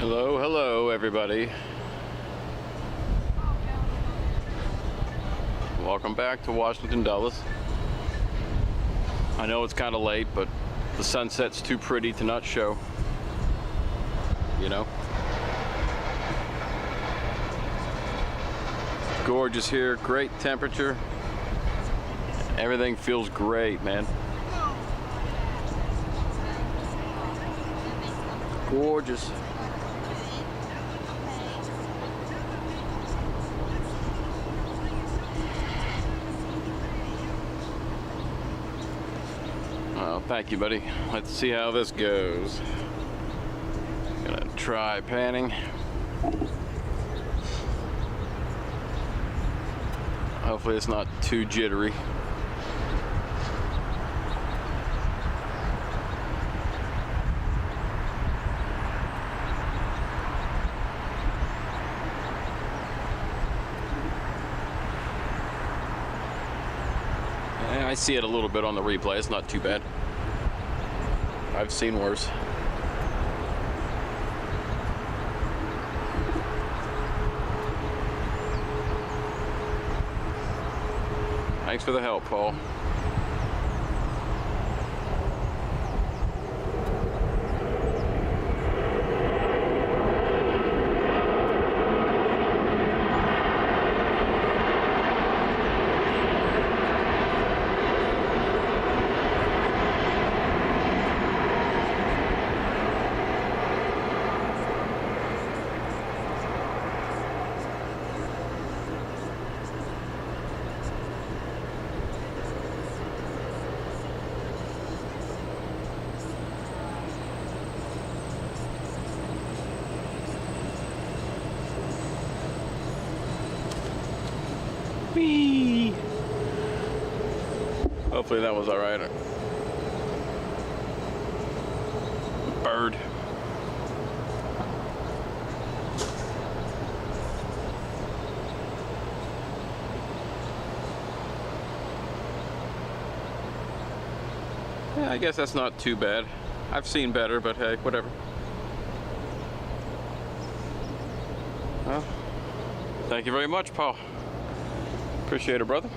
Hello, hello everybody. Welcome back to Washington Dulles. I know it's kind of late, but the sunset's too pretty to not show. You know? Gorgeous here, great temperature. Everything feels great, man. Gorgeous. Well, thank you, buddy. Let's see how this goes. Gonna try panning. Hopefully it's not too jittery. I see it a little bit on the replay. It's not too bad. I've seen worse. Thanks for the help, Paul. Whee! Hopefully that was alright. Bird. Yeah, I guess that's not too bad. I've seen better, but hey, whatever. Well, thank you very much, Paul. Appreciate it, brother.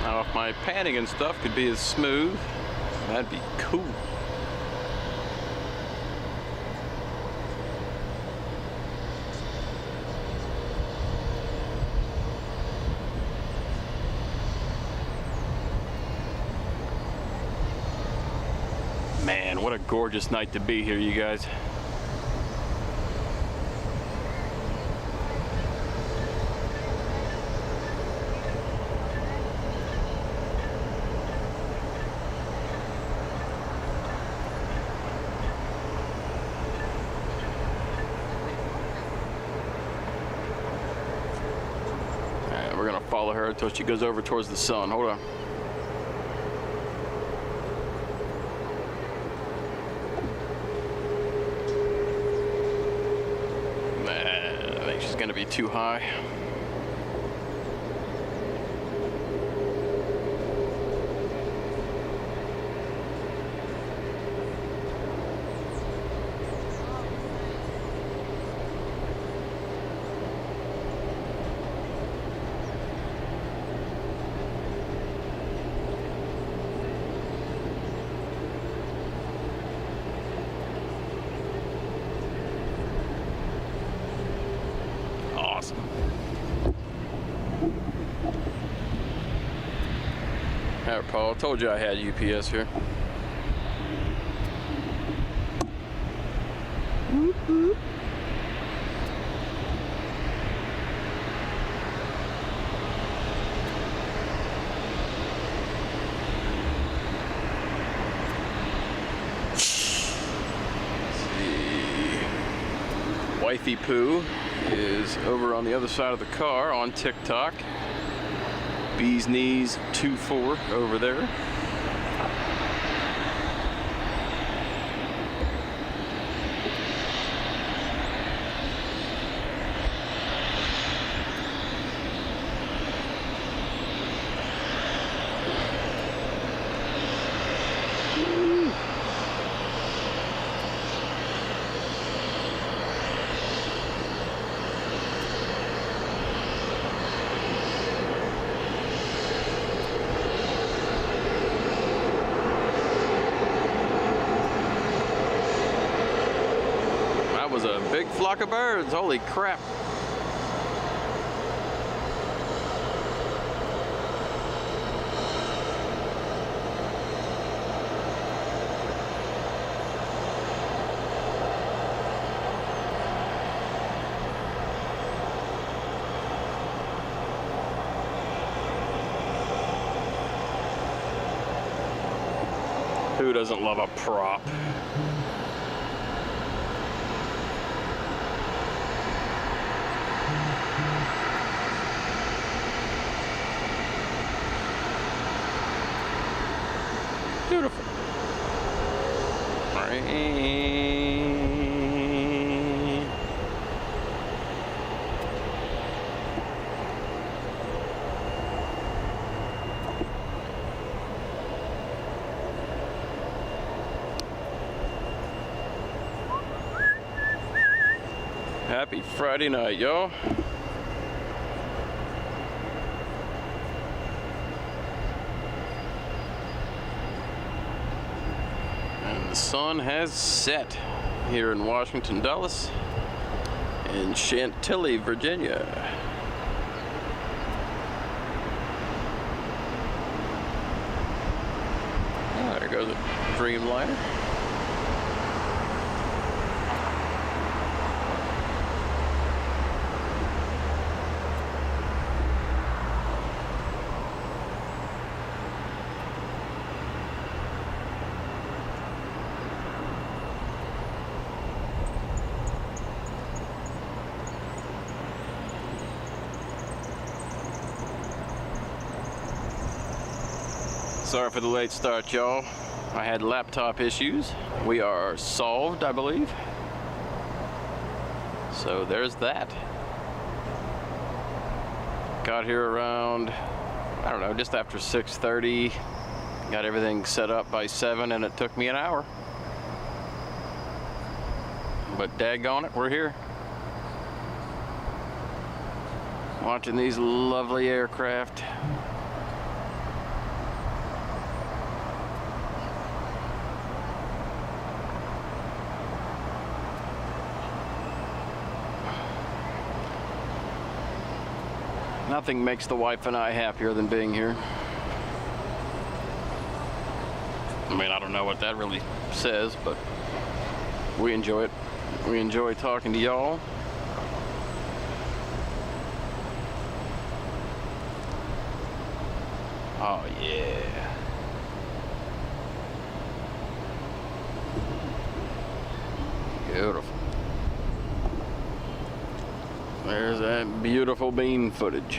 Now, if my panning and stuff could be as smooth, that'd be cool. Man, what a gorgeous night to be here, you guys. All right, we're gonna follow her until she goes over towards the sun. Hold on. Gonna be too high. Alright, Paul, I told you I had UPS here. Whoop, whoop. Let's see. Wifey Poo is over on the other side of the car on TikTok. Bees Knees 24 over there. That was a big flock of birds. Holy crap. Who doesn't love a prop? Beautiful. Happy Friday night, y'all. And the sun has set here in Washington, Dulles, and Chantilly, Virginia. Oh, there goes a Dreamliner. Sorry for the late start, y'all. I had laptop issues. We are solved, I believe. So there's that. Got here around, I don't know, just after 6:30. Got everything set up by 7, and it took me an hour. But daggone it, we're here. Watching these lovely aircraft. Nothing makes the wife and I happier than being here. I mean, I don't know what that really says, but we enjoy it. We enjoy talking to y'all. Oh, yeah. Beautiful. There's that beautiful bean footage.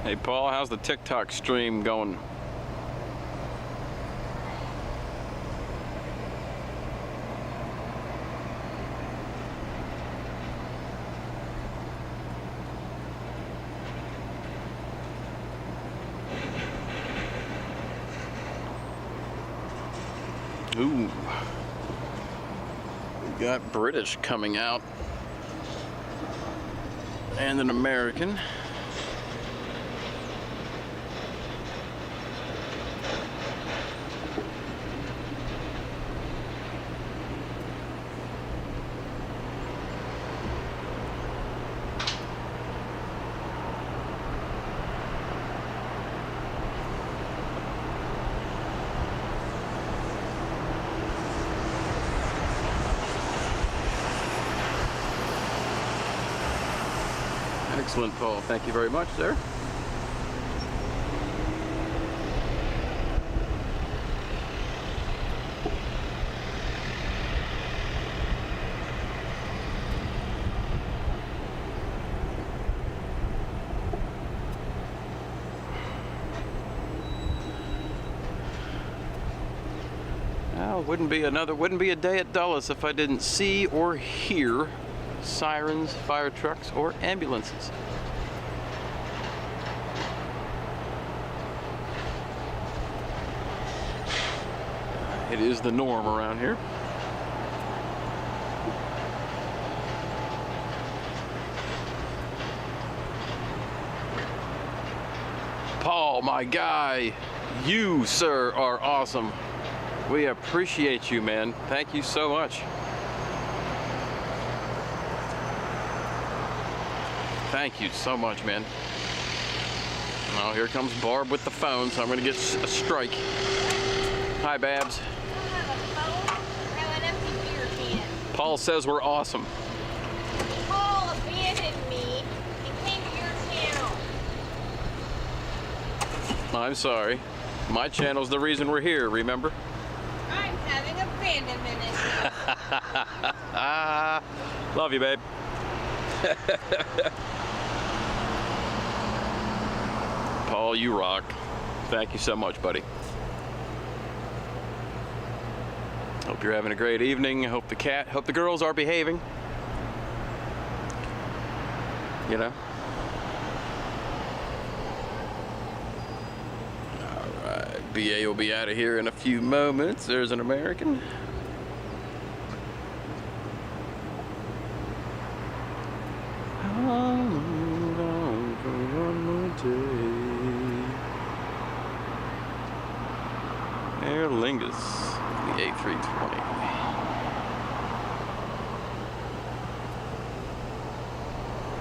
Hey Paul, how's the TikTok stream going? Ooh, we got British coming out and an American. Excellent, Paul. Thank you very much, sir. Well, wouldn't be a day at Dulles if I didn't see or hear sirens, fire trucks, or ambulances. It is the norm around here. Paul, my guy, you, sir, are awesome. We appreciate you, man. Thank you so much. Thank you so much, man. Oh, here comes Barb with the phone, so I'm gonna get a strike. Hi, Babs. Paul says we're awesome. Paul abandoned me and came to your channel. I'm sorry. My channel's the reason we're here, remember? I'm having abandonment issues. Love you, babe. Paul, you rock. Thank you so much, buddy. Hope you're having a great evening. Hope the girls are behaving. You know? Alright, BA will be out of here in a few moments. There's an American. I'm going for one more day. Aer Lingus, the A320.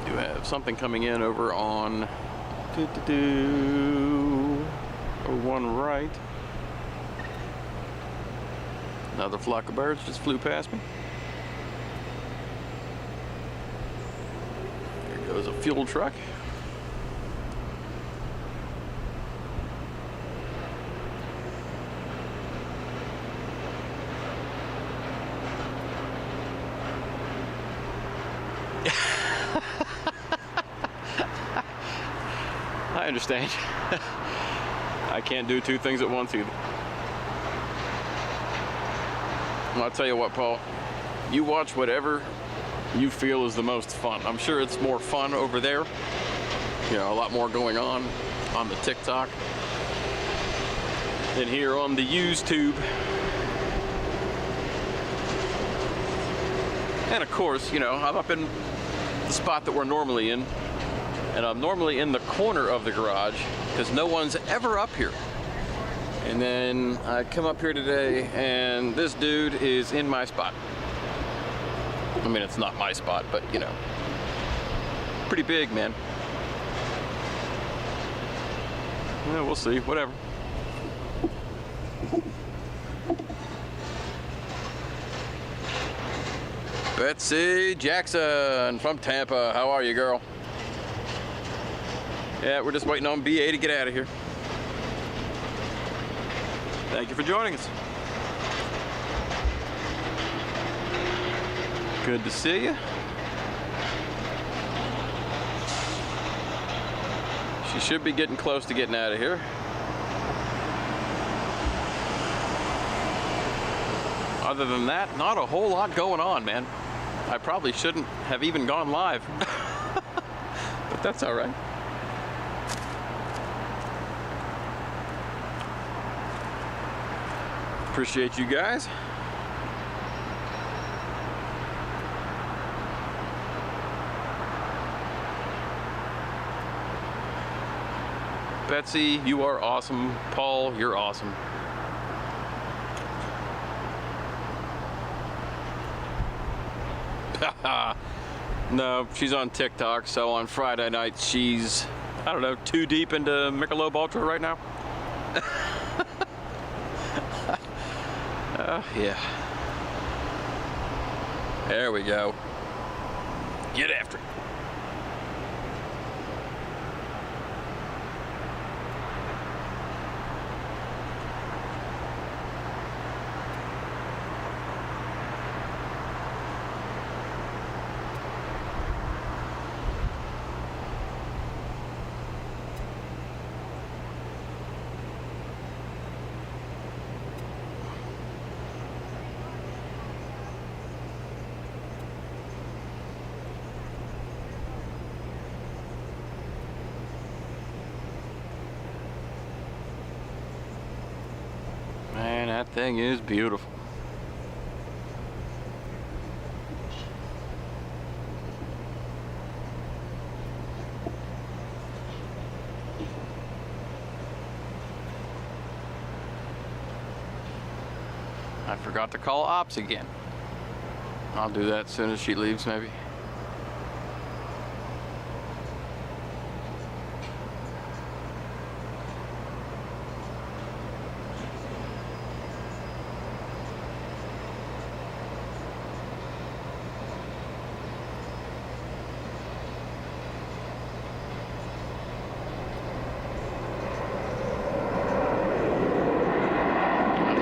Do have something coming in over on 01 right. Another flock of birds just flew past me. There goes a fuel truck. I understand. I can't do two things at once either. Well, I'll tell you what, Paul. You watch whatever you feel is the most fun. I'm sure it's more fun over there. You know, a lot more going on the TikTok than here on the YouTube. And of course, you know, I'm up in the spot that we're normally in. And I'm normally in the corner of the garage because no one's ever up here. And then I come up here today and this dude is in my spot. I mean, it's not my spot, but you know, pretty big, man. Yeah, we'll see, whatever. Betsy Jackson from Tampa, how are you, girl? Yeah, we're just waiting on BA to get out of here. Thank you for joining us. Good to see you. She should be getting close to getting out of here. Other than that, not a whole lot going on, man. I probably shouldn't have even gone live. But that's all right. Appreciate you guys. Betsy, you are awesome. Paul, you're awesome. No, she's on TikTok, so on Friday night she's, I don't know, too deep into Michelob Ultra right now. Yeah. There we go. Get after it. That thing is beautiful. I forgot to call ops again. I'll do that as soon as she leaves, maybe.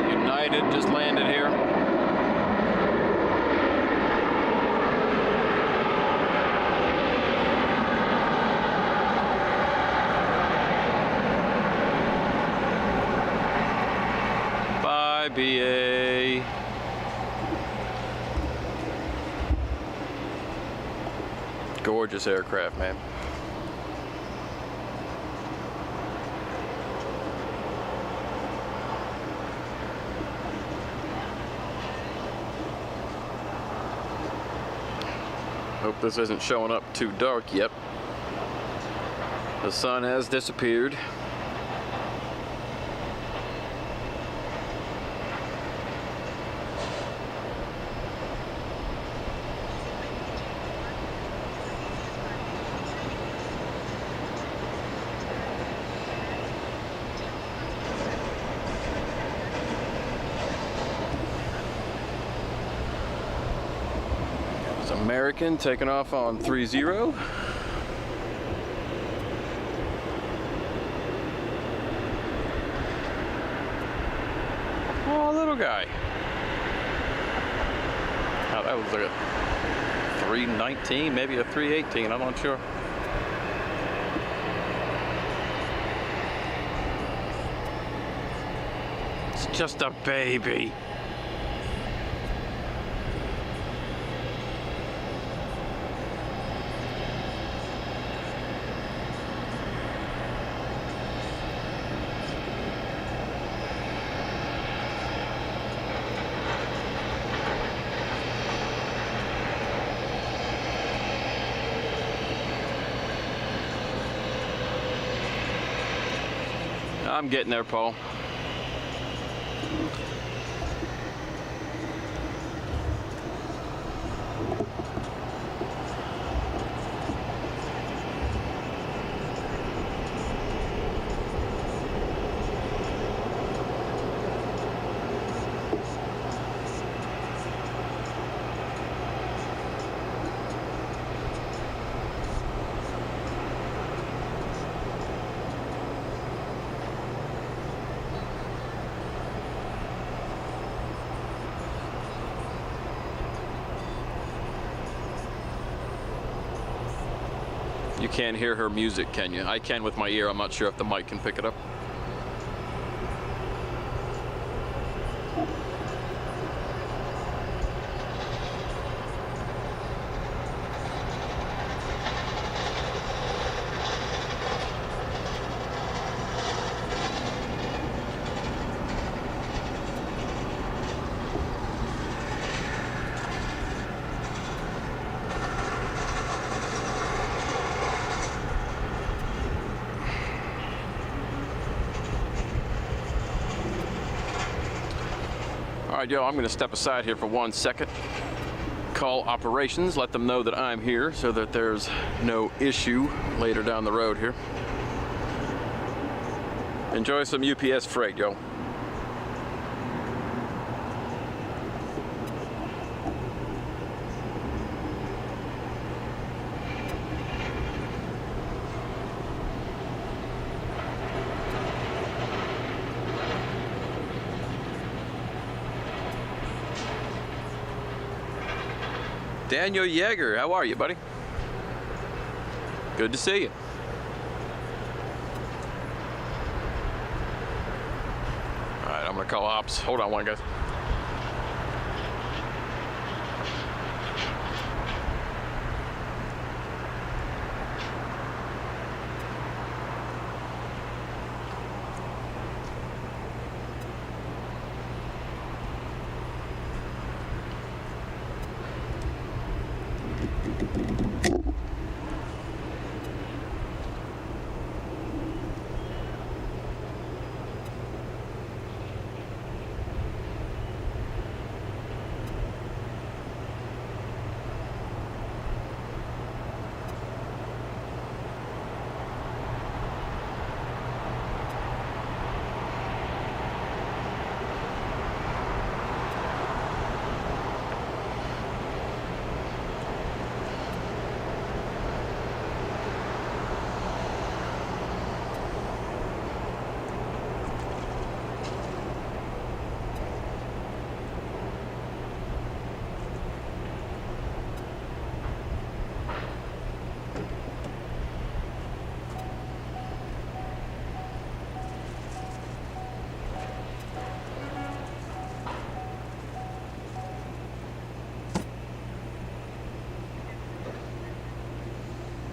United just landed here. Bye, BA. Gorgeous aircraft, man. Hope this isn't showing up too dark yet. The sun has disappeared. American taking off on 30. Oh, little guy. Oh, that was like a 319, maybe a 318, I'm not sure. It's just a baby. I'm getting there, Paul. You can't hear her music, can you? I can with my ear. I'm not sure if the mic can pick it up. All right, yo, I'm gonna step aside here for 1 second. Call operations, let them know that I'm here so that there's no issue later down the road here. Enjoy some UPS freight, yo. Daniel Yeager, how are you, buddy? Good to see you. All right, I'm gonna call ops. Hold on one, guys.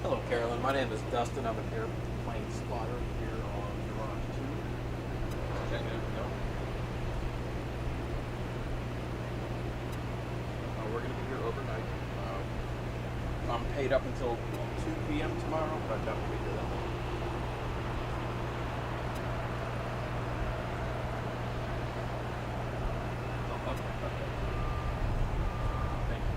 Hello, Carolyn. My name is Dustin. I'm an airplane spotter here on Garage 2. Check it out. We're going to be here overnight. I'm paid up until 2 p.m. tomorrow, but I've got to be here that long. Okay. Thank you.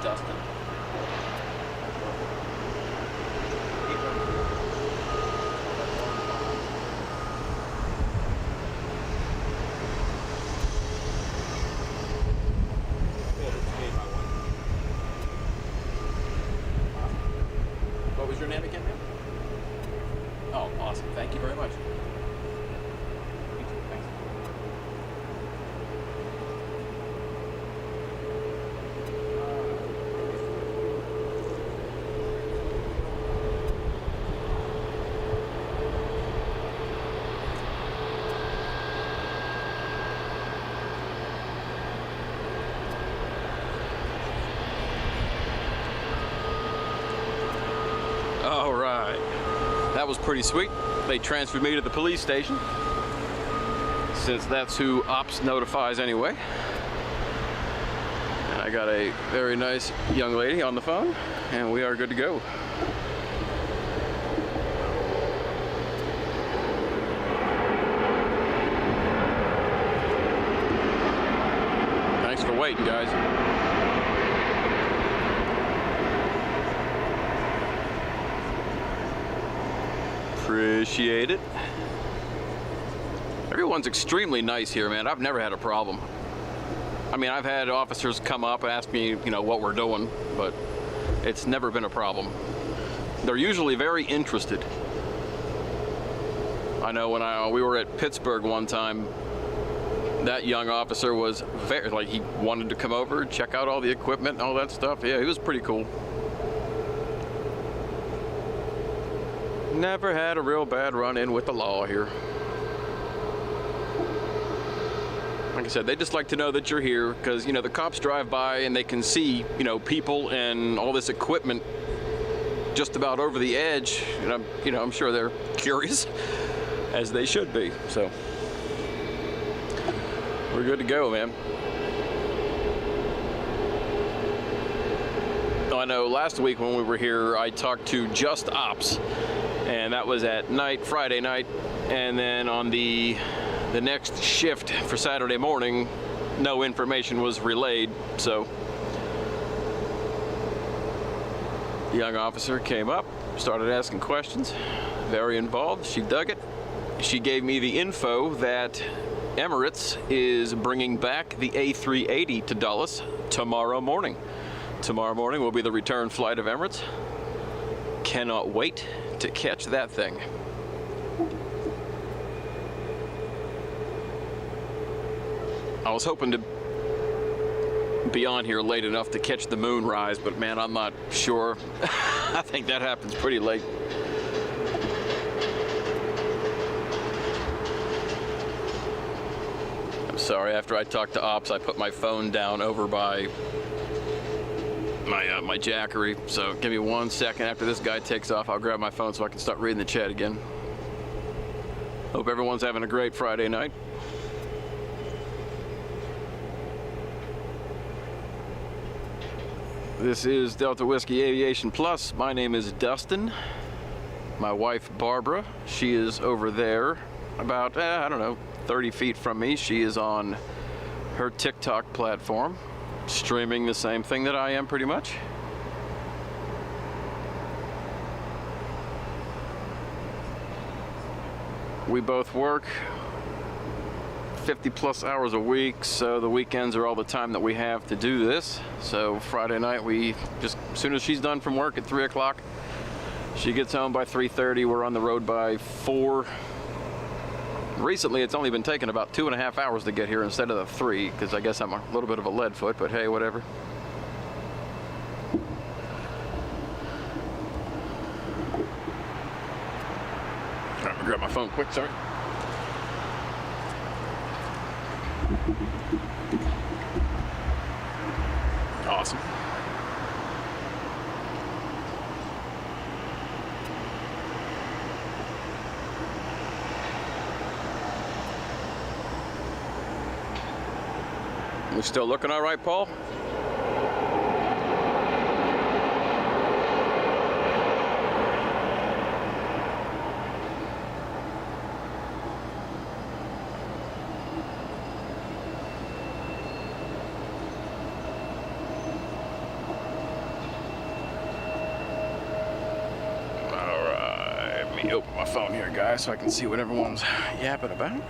Dustin. What was your name again, ma'am? Oh, awesome. Thank you very much. You too. Thanks. All right, that was pretty sweet. They transferred me to the police station, since that's who ops notifies anyway. And I got a very nice young lady on the phone, and we are good to go. Thanks for waiting, guys. Appreciate it. Everyone's extremely nice here, man. I've never had a problem. I mean, I've had officers come up and ask me, you know, what we're doing, but it's never been a problem. They're usually very interested. I know when we were at Pittsburgh one time, that young officer was very, like, he wanted to come over, check out all the equipment and all that stuff. Yeah, he was pretty cool. Never had a real bad run-in with the law here. Like I said, they just like to know that you're here because, you know, the cops drive by and they can see, you know, people and all this equipment just about over the edge. And I'm sure they're curious, as they should be. So we're good to go, man. I know last week when we were here, I talked to Just Ops, and that was at night, Friday night, and then on the next shift for Saturday morning, no information was relayed. So the young officer came up, started asking questions, very involved. She dug it. She gave me the info that Emirates is bringing back the A380 to Dulles tomorrow morning. Tomorrow morning will be the return flight of Emirates. Cannot wait to catch that thing. I was hoping to be on here late enough to catch the moon rise, but man, I'm not sure. I think that happens pretty late. I'm sorry, after I talked to Ops, I put my phone down over by my jackery, so give me 1 second. After this guy takes off, I'll grab my phone so I can start reading the chat again. Hope everyone's having a great Friday night. This is Delta Whiskey Aviation Plus. My name is Dustin. My wife Barbara, she is over there about, I don't know, 30 feet from me. She is on her TikTok platform, streaming the same thing that I am pretty much. We both work 50 plus hours a week, so the weekends are all the time that we have to do this. So Friday night, we just, as soon as she's done from work at 3 o'clock, she gets home by 3:30, we're on the road by 4. Recently, it's only been taking about 2.5 hours to get here instead of the 3, because I guess I'm a little bit of a lead foot, but hey, whatever. I'm gonna grab my phone quick, sorry. Awesome. We still looking all right, Paul? All right, let me open my phone here, guys, so I can see what everyone's yapping about.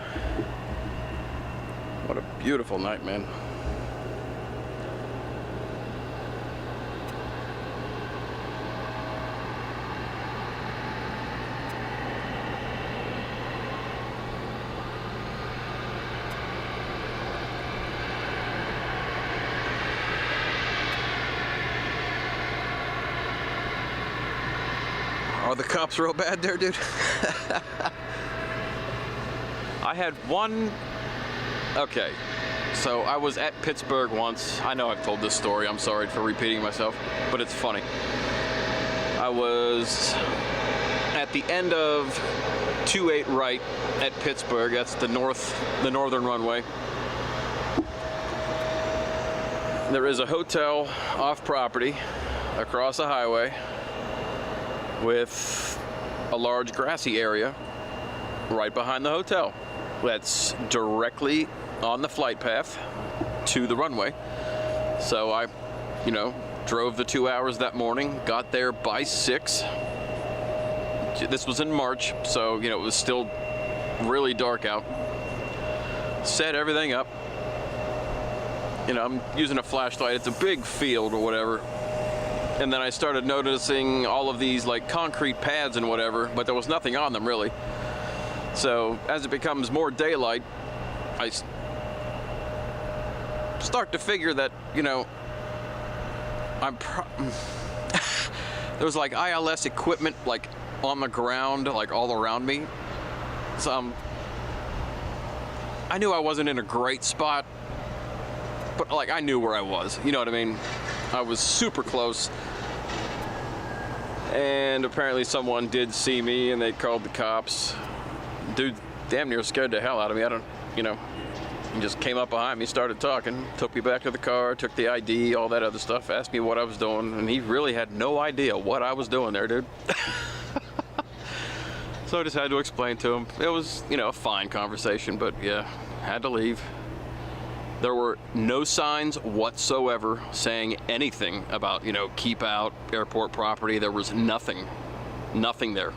What a beautiful night, man. Are the cops real bad there, dude? I had one. Okay, so I was at Pittsburgh once. I know I've told this story. I'm sorry for repeating myself, but it's funny. I was at the end of 28 right at Pittsburgh. That's the northern runway. There is a hotel off property across the highway with a large grassy area right behind the hotel. That's directly on the flight path to the runway. So I, drove the 2 hours that morning, got there by 6. This was in March, so, it was still really dark out. Set everything up. I'm using a flashlight. It's a big field or whatever. And then I started noticing all of these like concrete pads and whatever, but there was nothing on them really. So as it becomes more daylight, I start to figure that, there's like ILS equipment like on the ground, like all around me. So I knew I wasn't in a great spot, but like I knew where I was, you know what I mean? I was super close. And apparently someone did see me and they called the cops. Dude damn near scared the hell out of me. He just came up behind me, started talking, took me back to the car, took the ID, all that other stuff, asked me what I was doing, and he really had no idea what I was doing there, dude. So I just had to explain to him. It was, a fine conversation, but yeah, had to leave. There were no signs whatsoever saying anything about, keep out airport property. There was nothing there.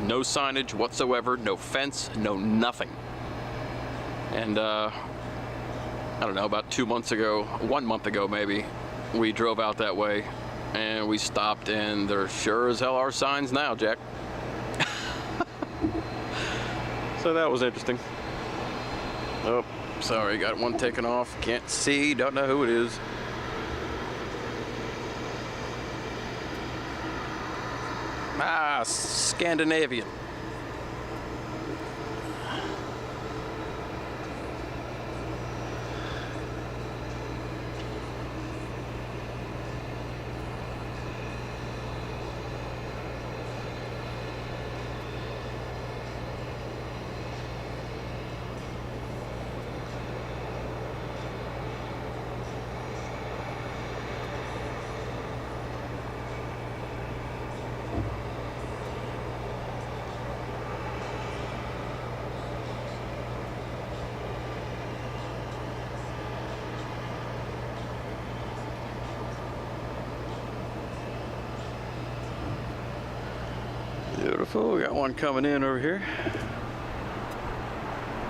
No signage whatsoever, no fence, no nothing. And I don't know, about 2 months ago, 1 month ago maybe, we drove out that way and we stopped and there sure as hell are signs now, Jack. So that was interesting. Oh, sorry, got one taken off. Can't see, don't know who it is. Ah, Scandinavian. Beautiful, we got one coming in over here.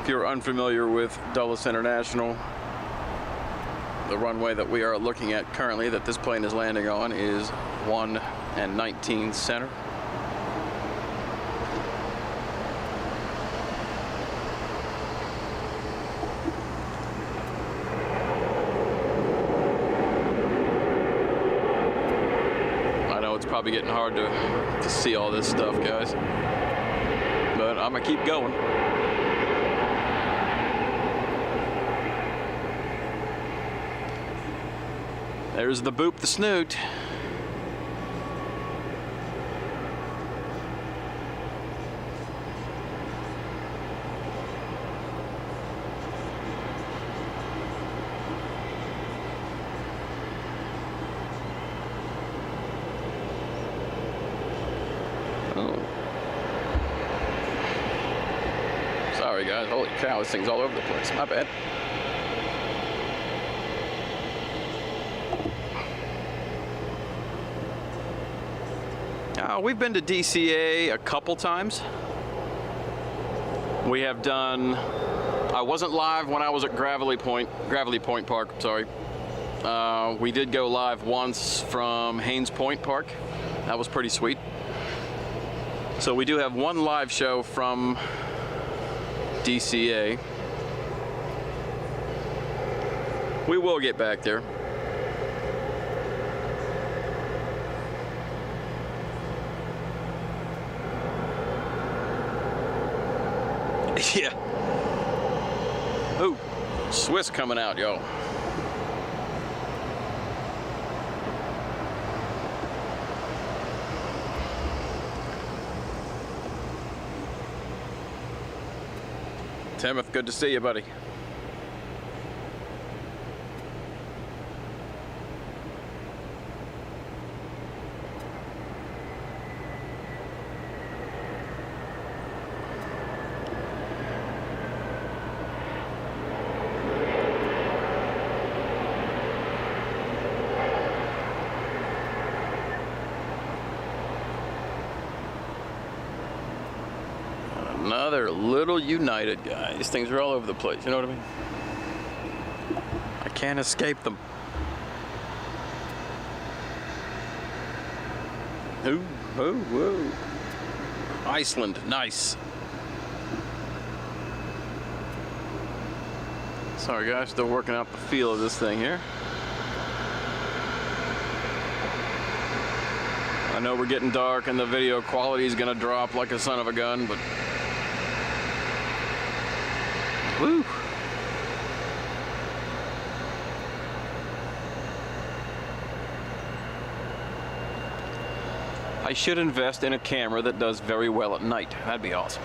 If you're unfamiliar with Dulles International, the runway that we are looking at currently that this plane is landing on is 1 and 19 center. It's probably getting hard to see all this stuff, guys, but I'm gonna keep going. There's the boop the snoot. Sorry guys, holy cow, this thing's all over the place. My bad. We've been to DCA a couple times. We have done, I wasn't live when I was at Gravely Point Park, sorry. We did go live once from Haynes Point Park. That was pretty sweet. So we do have one live show from DCA. We will get back there. Yeah. Ooh, Swiss coming out, yo. Timothy, good to see you, buddy. Another little United guy. These things are all over the place, you know what I mean? I can't escape them. Ooh, oh, whoa. Iceland, nice. Sorry guys, still working out the feel of this thing here. I know we're getting dark and the video quality is gonna drop like a son of a gun, but woo! I should invest in a camera that does very well at night. That'd be awesome.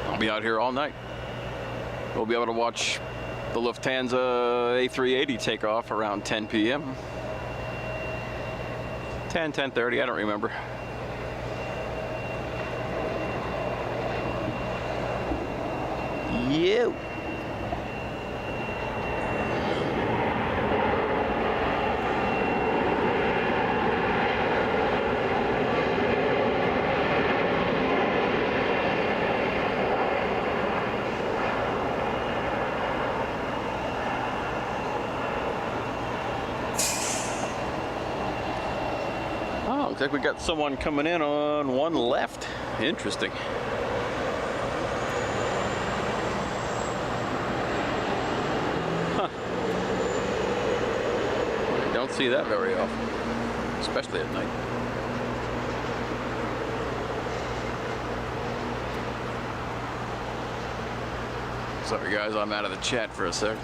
I'll be out here all night. We'll be able to watch the Lufthansa A380 take off around 10 p.m. 10:30, I don't remember. You. Oh, looks like we got someone coming in on one left. Interesting. don't see that very often, especially at night. Sorry guys, I'm out of the chat for a sec.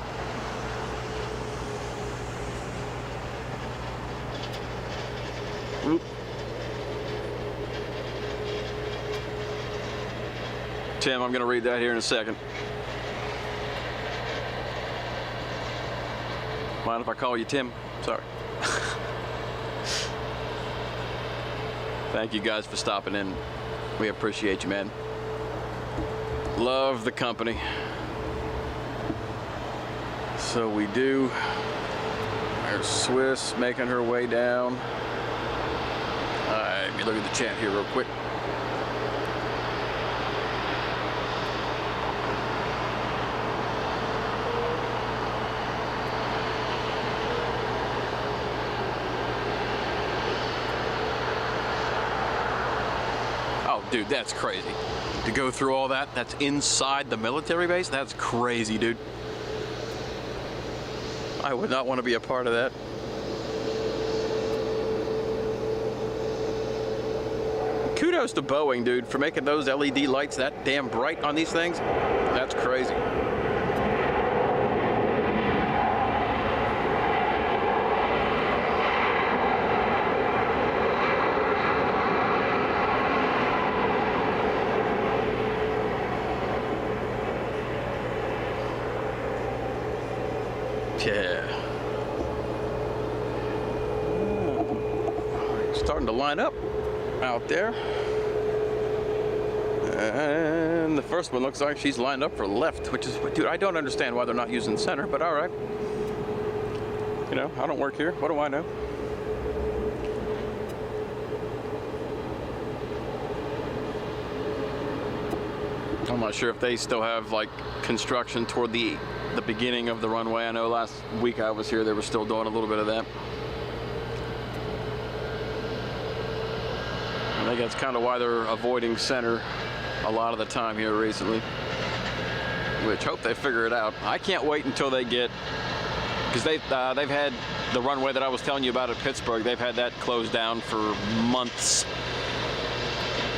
Oop. Tim, I'm going to read that here in a second. Mind if I call you Tim? Sorry. Thank you guys for stopping in. We appreciate you, man. Love the company. So we do. There's Swiss making her way down. Let me look at the chat here real quick. Oh, dude, that's crazy. To go through all that, that's inside the military base? That's crazy, dude. I would not want to be a part of that. Kudos to Boeing, dude, for making those LED lights that damn bright on these things. That's crazy. Yeah. Starting to line up out there. And the first one looks like she's lined up for left, which is, dude, I don't understand why they're not using center, but all right. You know, I don't work here. What do I know? I'm not sure if they still have like construction toward the beginning of the runway. I know last week I was here, they were still doing a little bit of that. I think that's kind of why they're avoiding center a lot of the time here recently, which hope they figure it out. I can't wait until they get, because they've had the runway that I was telling you about at Pittsburgh, they've had that closed down for months.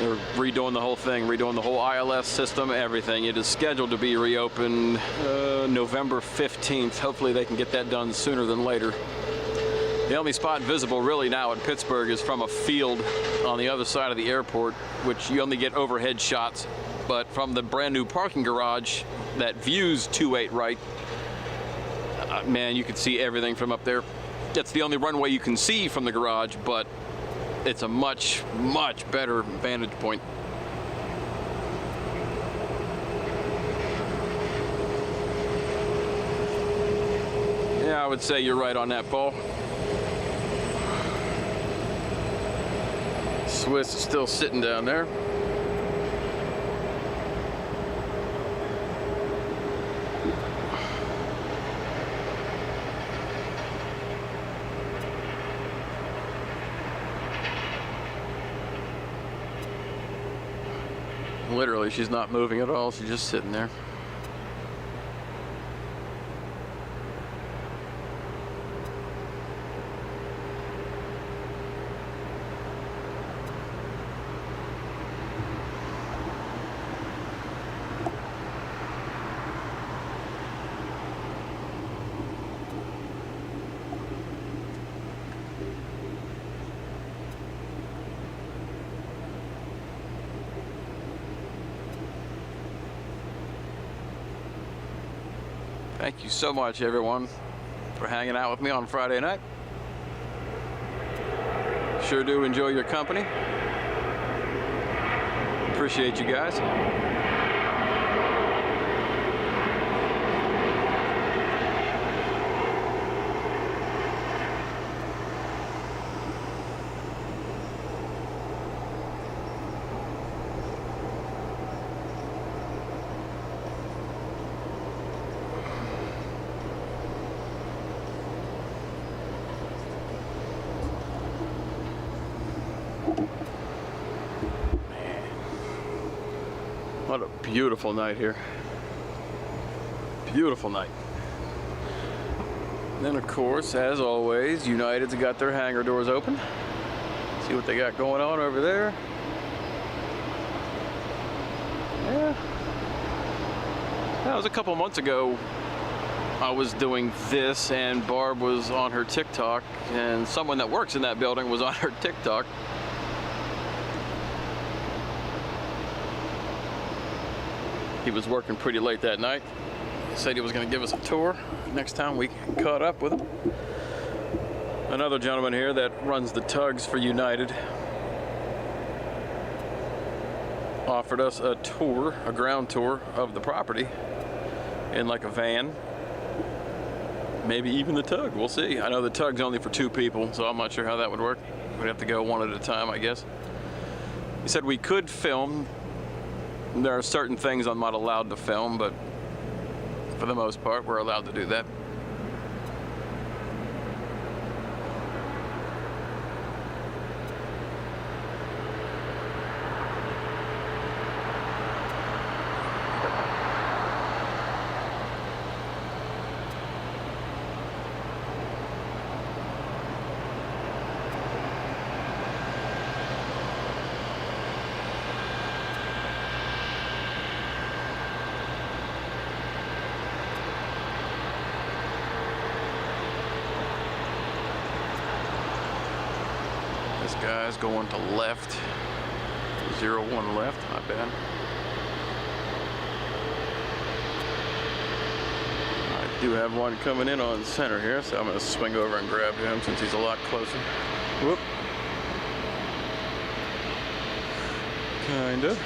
They're redoing the whole thing, redoing the whole ILS system, everything. It is scheduled to be reopened November 15th. Hopefully they can get that done sooner than later. The only spot visible really now at Pittsburgh is from a field on the other side of the airport, which you only get overhead shots. But from the brand new parking garage that views 28 right, man, you can see everything from up there. That's the only runway you can see from the garage, but it's a much, much better vantage point. Yeah, I would say you're right on that, Paul. Swiss is still sitting down there. Literally, she's not moving at all. She's just sitting there. Thank you so much, everyone, for hanging out with me on Friday night. Sure do enjoy your company. Appreciate you guys. What a beautiful night here. Beautiful night. Then, of course, as always, United's got their hangar doors open. See what they got going on over there. Yeah. That was a couple months ago. I was doing this, and Barb was on her TikTok, and someone that works in that building was on her TikTok. He was working pretty late that night. He said he was going to give us a tour next time we caught up with him. Another gentleman here that runs the tugs for United offered us a tour, a ground tour of the property in like a van. Maybe even the tug, we'll see. I know the tug's only for 2 people, so I'm not sure how that would work. We'd have to go one at a time, I guess. He said we could film. There are certain things I'm not allowed to film, but for the most part, we're allowed to do that. This guy's going to left, 01 left, not bad. I do have one coming in on center here, so I'm going to swing over and grab him since he's a lot closer. Whoop. Kinda.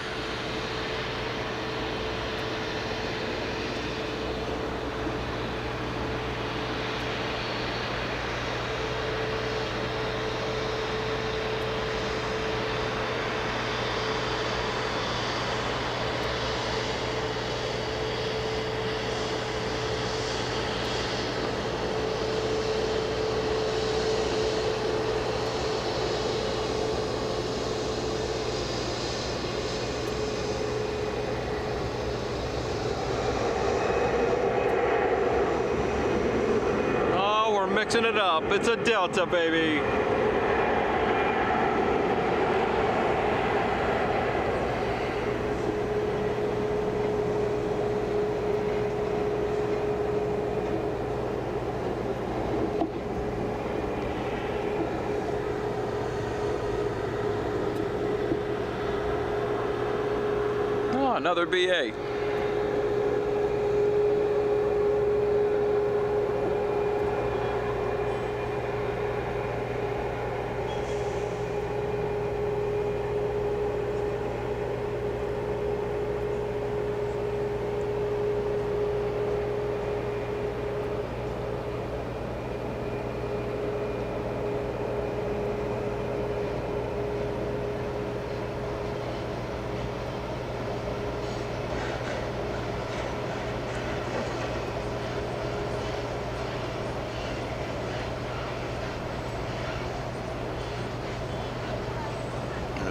Mixing it up. It's a Delta, baby. Oh, another BA.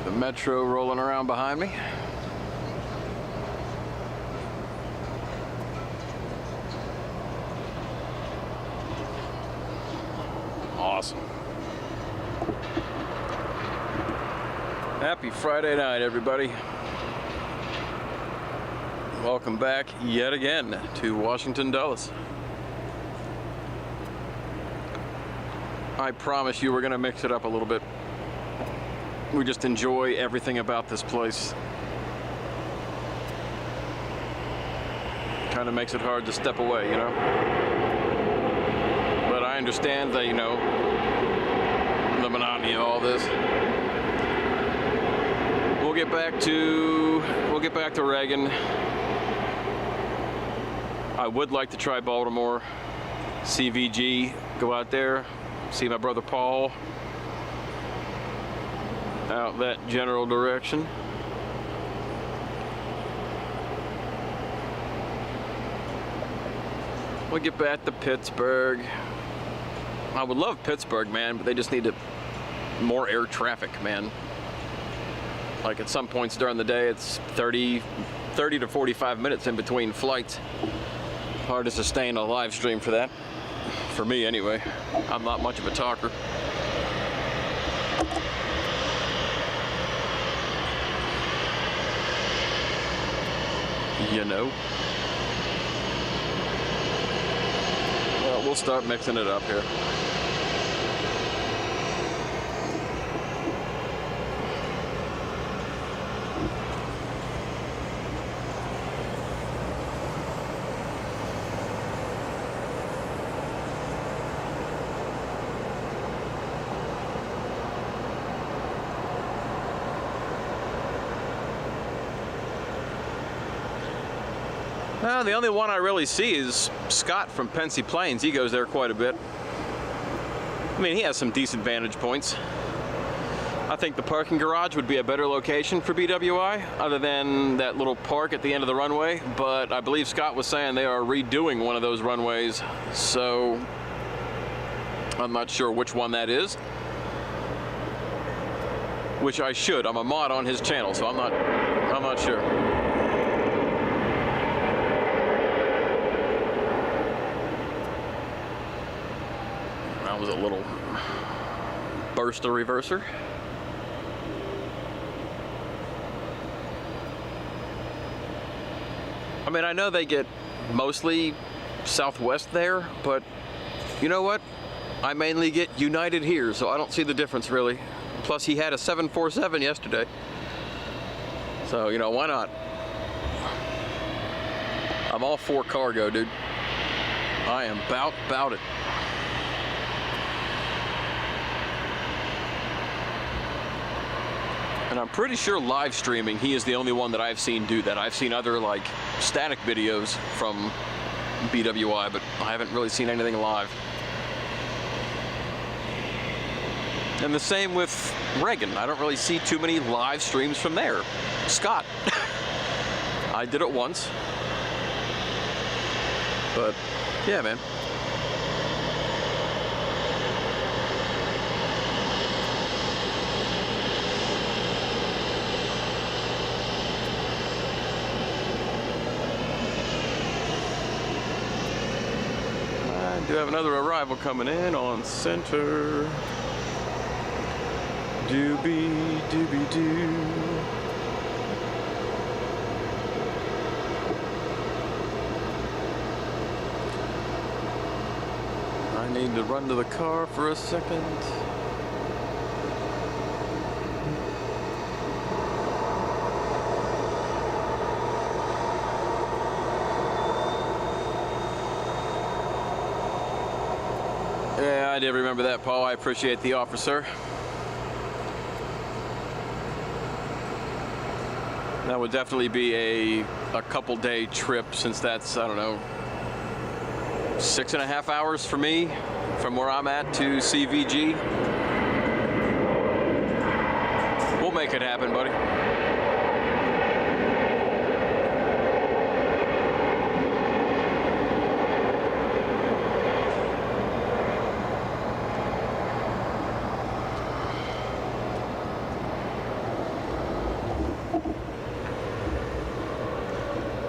The Metro rolling around behind me. Awesome. Happy Friday night, everybody. Welcome back yet again to Washington Dulles. I promise you we're going to mix it up a little bit. We just enjoy everything about this place. Kind of makes it hard to step away, you know? But I understand that, you know, the monotony of all this. We'll get back to Reagan. I would like to try Baltimore, CVG, go out there, see my brother Paul. Out that general direction. We'll get back to Pittsburgh. I would love Pittsburgh, man, but they just need more air traffic, man. Like at some points during the day, it's 30 to 45 minutes in between flights. Hard to sustain a live stream for that. for me anyway. I'm not much of a talker. You know. Well, we'll start mixing it up here. Well, the only one I really see is Scott from Pensy Plains. He goes there quite a bit. I mean, he has some decent vantage points. I think the parking garage would be a better location for BWI, other than that little park at the end of the runway. But I believe Scott was saying they are redoing one of those runways, so I'm not sure which one that is. Which I should. I'm a mod on his channel, so I'm not sure. That was a little burster reverser. I mean, I know they get mostly Southwest there, but you know what? I mainly get United here, so I don't see the difference really. Plus, he had a 747 yesterday. So, you know, why not? I'm all for cargo, dude. I am bout it. And I'm pretty sure live streaming, he is the only one that I've seen do that. I've seen other like static videos from BWI, but I haven't really seen anything live. And the same with Reagan. I don't really see too many live streams from there. Scott. I did it once. But yeah, man. I do have another arrival coming in on center. Doobie doobie doo. I need to run to the car for a second. Yeah, I did remember that, Paul. I appreciate the offer, sir. That would definitely be a couple day trip, since that's, I don't know, 6.5 hours for me from where I'm at to CVG. We'll make it happen, buddy.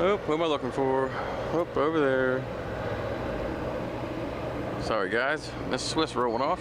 Oh, who am I looking for? Oh, over there. Sorry guys, Miss Swiss rolling off.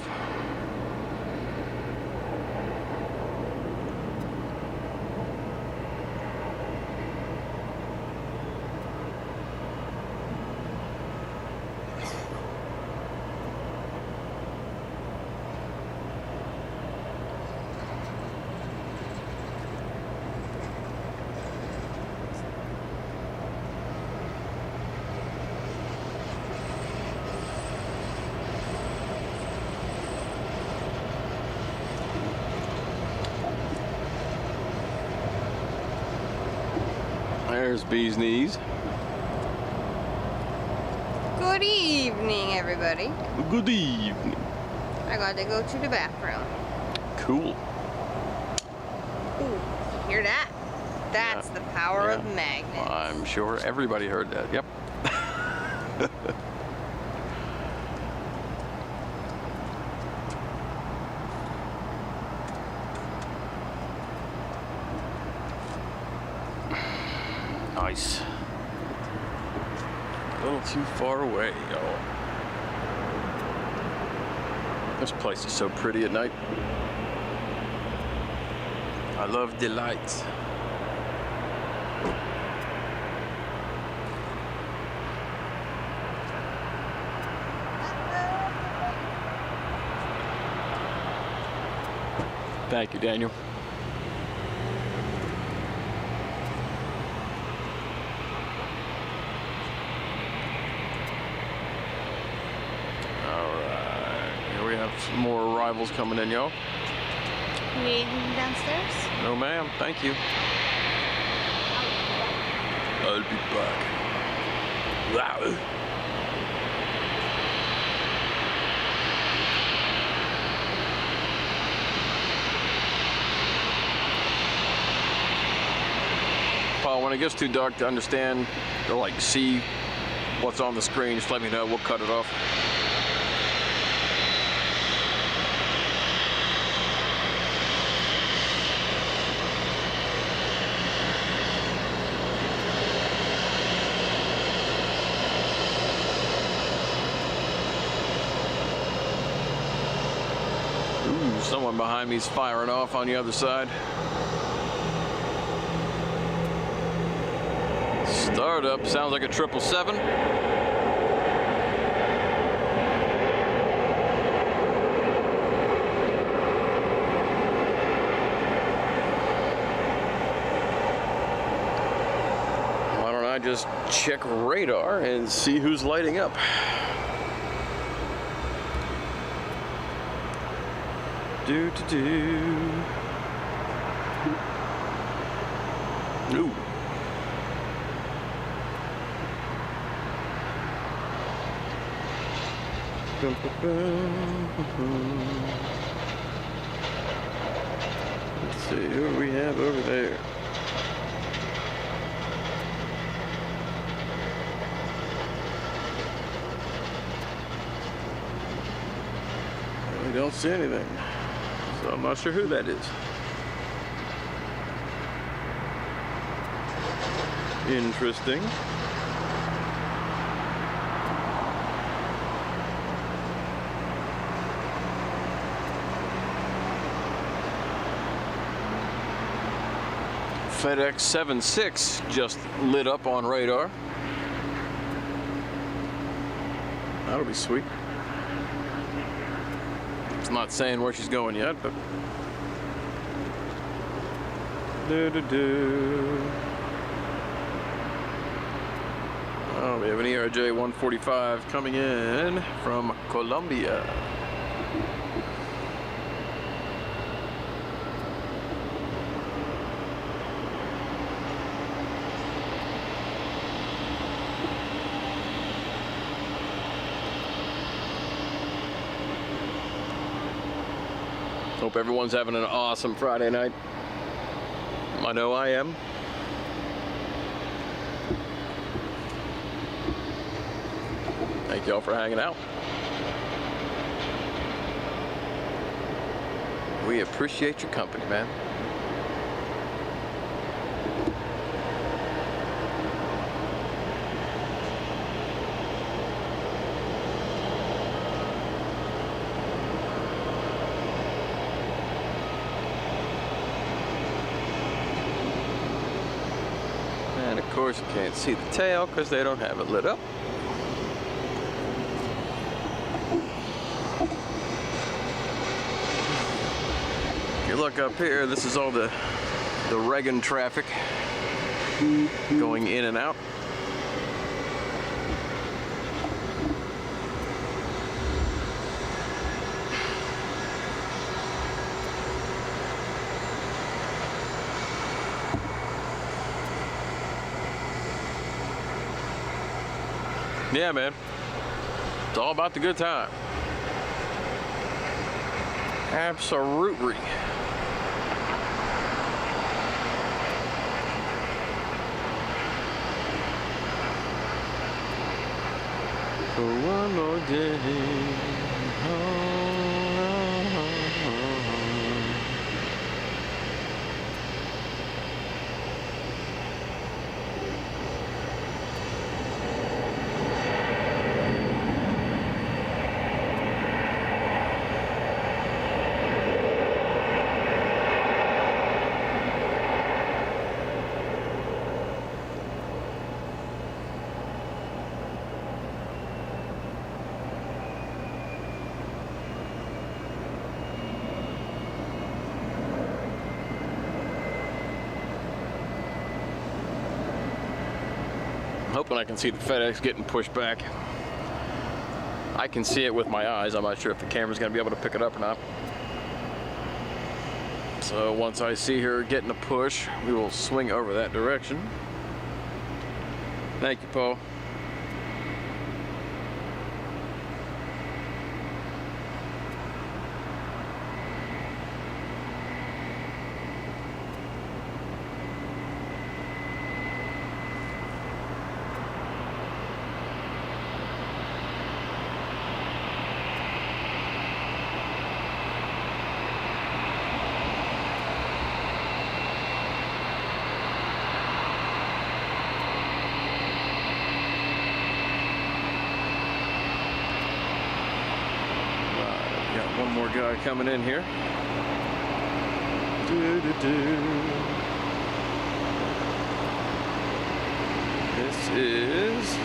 There's Bee's Knees. Good evening, everybody. Good evening. I got to go to the bathroom. Cool. Ooh, hear that? That's the power of magnets. I'm sure everybody heard that. Yep. Nice. A little too far away, y'all. This place is so pretty at night. I love the lights. Thank you, Daniel. Some more arrivals coming in, y'all. You need him downstairs? No, ma'am. Thank you. I'll be back. Wow. Paul, when it gets too dark to understand or like see what's on the screen, just let me know. We'll cut it off. Someone behind me is firing off on the other side. Startup sounds like a 777. Why don't I just check radar and see who's lighting up? Do. Ooh. Let's see who we have over there. I don't see anything. So I'm not sure who that is. Interesting. FedEx 76 just lit up on radar. That'll be sweet. It's not saying where she's going yet, but oh, we have an ERJ 145 coming in from Colombia. Hope everyone's having an awesome Friday night. I know I am. Thank y'all for hanging out. We appreciate your company, man. And of course you can't see the tail because they don't have it lit up. If you look up here, this is all the Reagan traffic going in and out. Yeah, man. It's all about the good time. Absolutely. For one more day. hoping I can see the FedEx getting pushed back. I can see it with my eyes. I'm not sure if the camera's going to be able to pick it up or not. So once I see her getting a push, we will swing over that direction. Thank you, Paul. One more guy coming in here. This is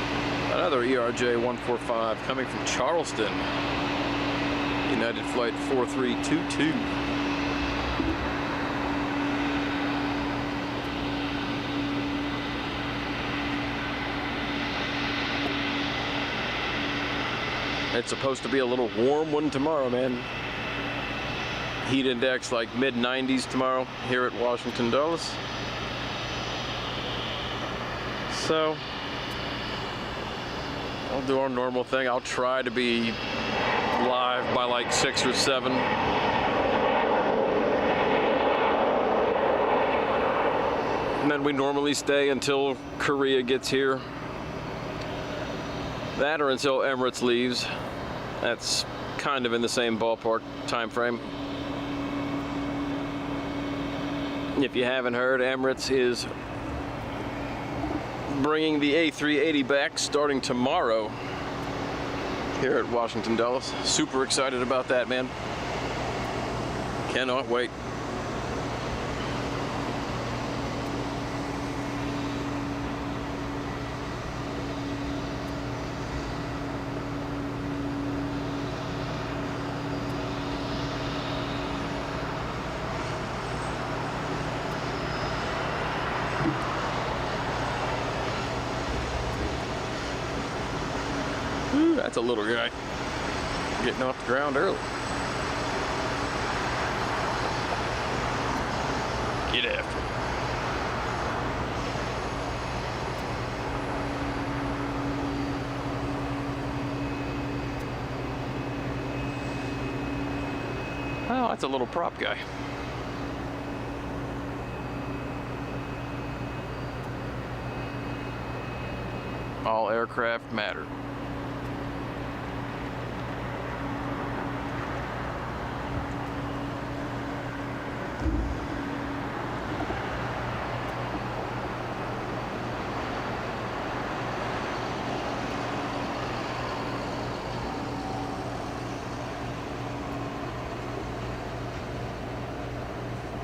another ERJ 145 coming from Charleston. United Flight 4322. It's supposed to be a little warm one tomorrow, man. Heat index like mid-90s tomorrow here at Washington Dulles. So I'll do our normal thing. I'll try to be live by like 6 or 7. And then we normally stay until Korea gets here. That or until Emirates leaves. That's kind of in the same ballpark time frame. If you haven't heard, Emirates is bringing the A380 back starting tomorrow here at Washington Dulles. Super excited about that, man. Cannot wait. Ooh, that's a little guy getting off the ground early. Get after it. Oh, that's a little prop guy. All aircraft matter.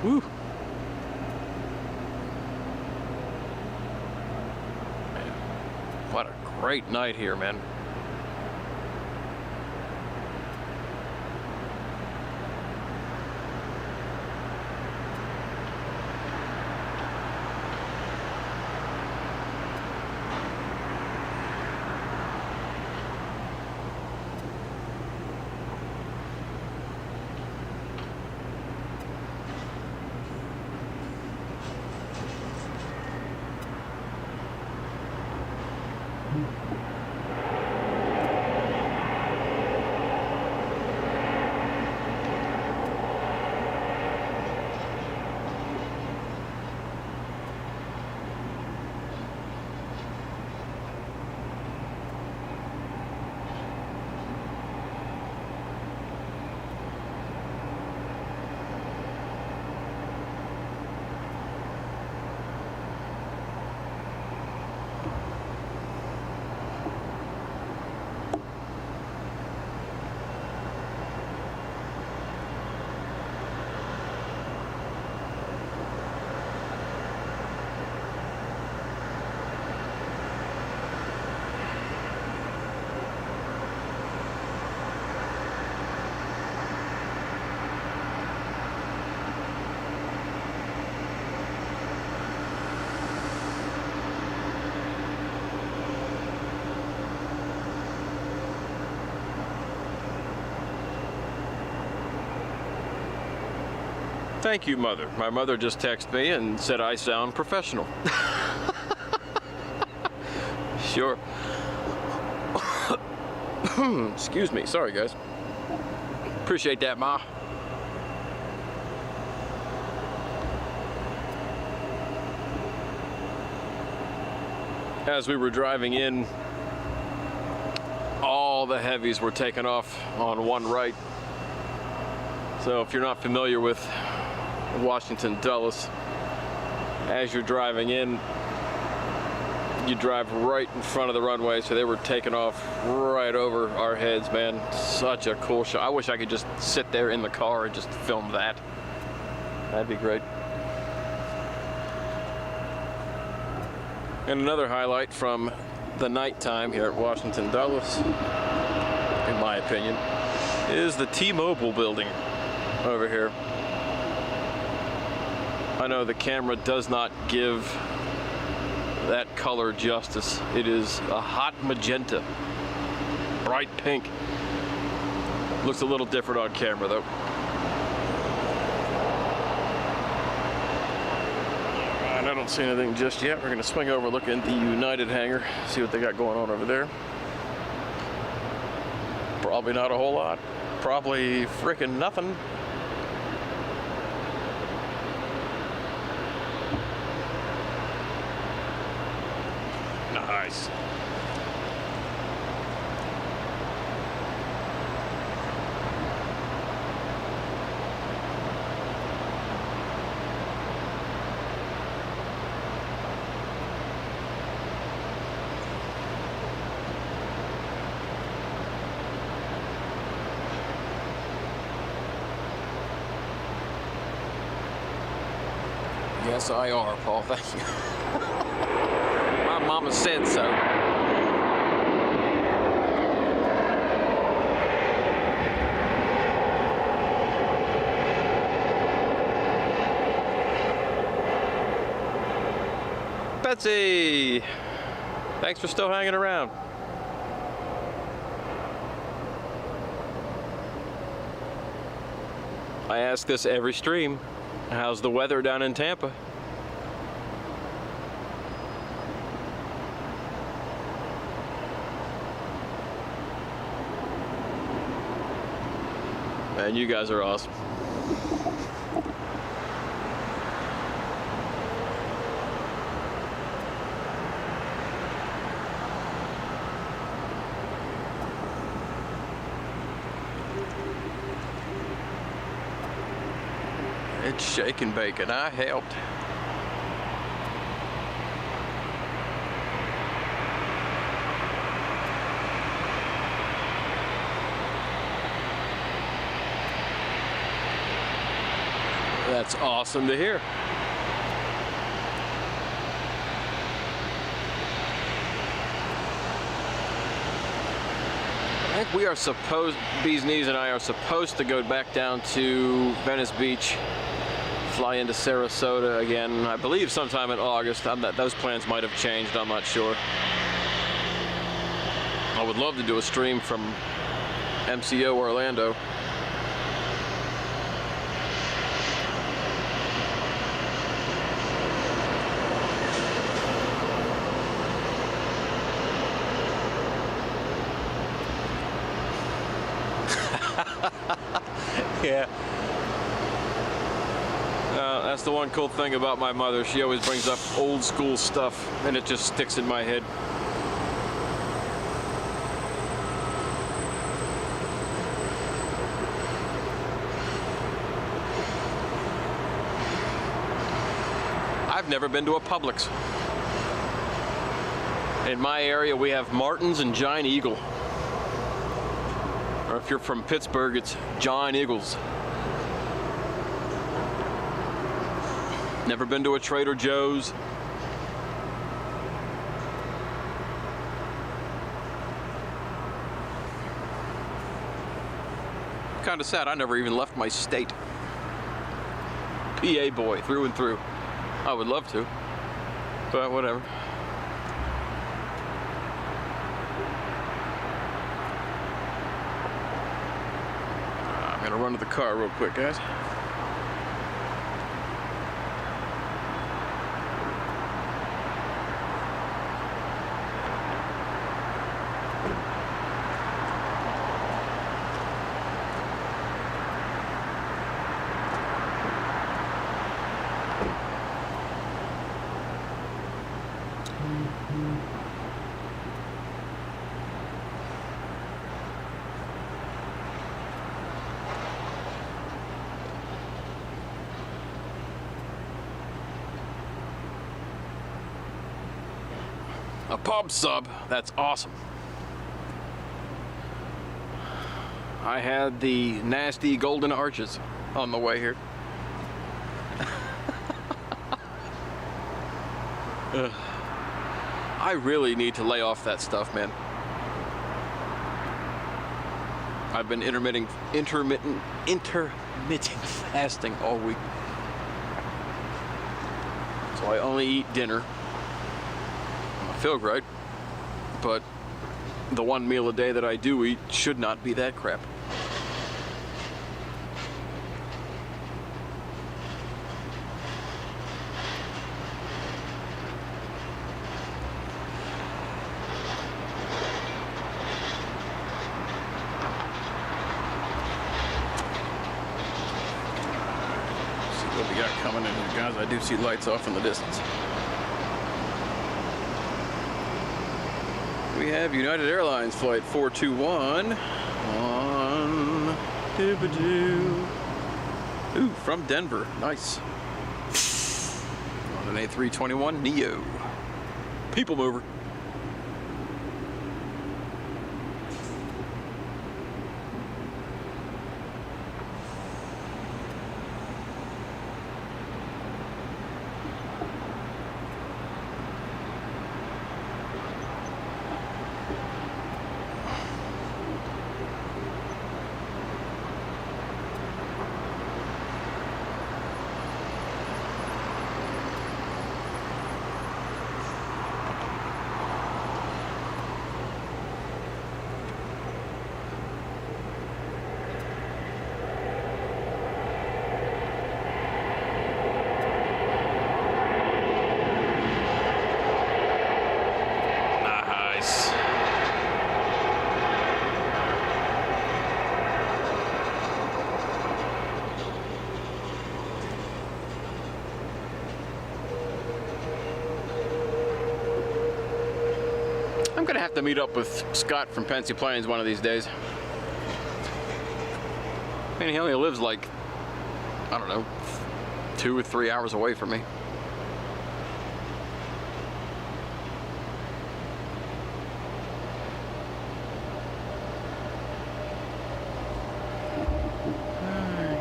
Woo. Man, what a great night here, man. Thank you, Mother. My mother just texted me and said I sound professional. Sure. Excuse me. Sorry, guys. Appreciate that, Ma. As we were driving in, all the heavies were taken off on one right. So if you're not familiar with Washington Dulles, as you're driving in, you drive right in front of the runway, so they were taking off right over our heads, man. Such a cool shot. I wish I could just sit there in the car and just film that. That'd be great. And another highlight from the nighttime here at Washington Dulles, in my opinion, is the T-Mobile building over here. I know the camera does not give that color justice. It is a hot magenta, bright pink. Looks a little different on camera though. And I don't see anything just yet. We're gonna swing over, look at the United hangar, see what they got going on over there. Probably not a whole lot. Probably frickin' nothing. Nice. Yes, I are, Paul. Thank you. My mama said so. Betsy! Thanks for still hanging around. I ask this every stream. How's the weather down in Tampa? Man, you guys are awesome. It's shake and bake, and I helped. That's awesome to hear. I think we are supposed, Bee's Knees and I are supposed to go back down to Venice Beach, fly into Sarasota again, I believe sometime in August. Those plans might have changed, I'm not sure. I would love to do a stream from MCO Orlando. Yeah. That's the one cool thing about my mother. She always brings up old school stuff, and it just sticks in my head. I've never been to a Publix. In my area, we have Martin's and Giant Eagle. Or if you're from Pittsburgh, it's Giant Eagles. Never been to a Trader Joe's. Kind of sad, I never even left my state. PA boy, through and through. I would love to, but whatever. I'm gonna run to the car real quick, guys. pub sub. That's awesome. I had the nasty golden arches on the way here. I really need to lay off that stuff, man. I've been intermittent fasting all week. So I only eat dinner. I feel great, but the one meal a day that I do eat should not be that crap. What we got coming in here, guys? I do see lights off in the distance. We have United Airlines flight 421 on Dibadoo. Ooh, from Denver. Nice. On an A321 Neo. People mover. I'm gonna have to meet up with Scott from Pensy Plains one of these days. I mean, he only lives like, I don't know, 2 or 3 hours away from me.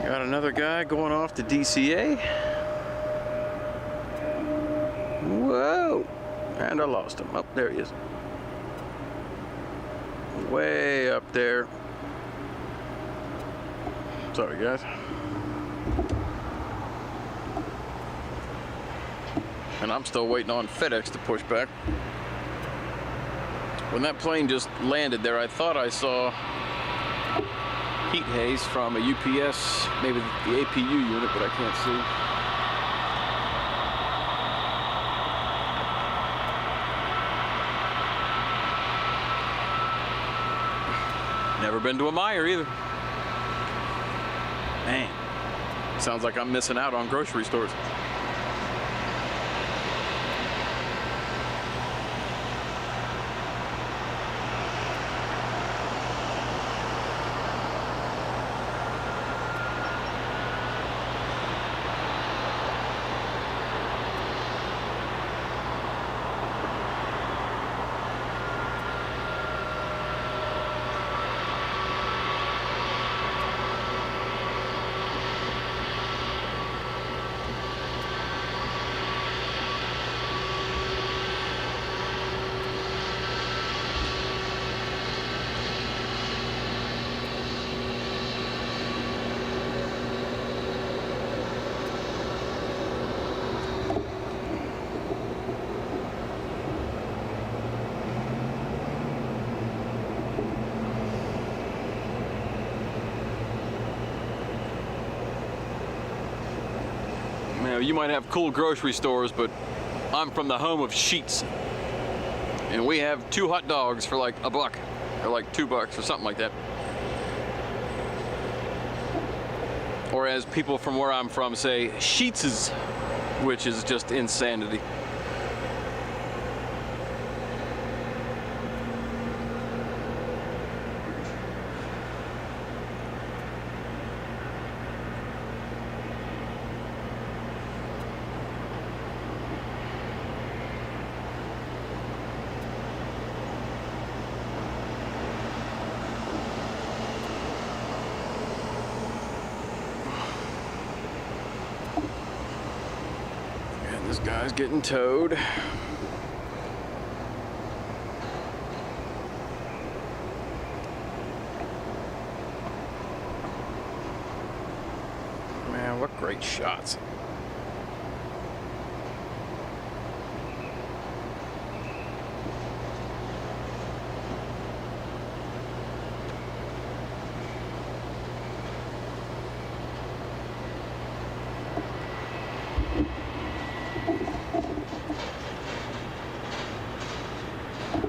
Got another guy going off to DCA. Whoa! And I lost him. Oh, there he is. Way up there. Sorry, guys. And I'm still waiting on FedEx to push back. When that plane just landed there, I thought I saw heat haze from a UPS, maybe the APU unit, but I can't see. Never been to a Meijer either. Man, sounds like I'm missing out on grocery stores. You might have cool grocery stores, but I'm from the home of Sheetz, and we have 2 hot dogs for like $1 or like $2 or something like that. Or as people from where I'm from say, Sheetz's, which is just insanity. Guy's getting towed. Man, what great shots.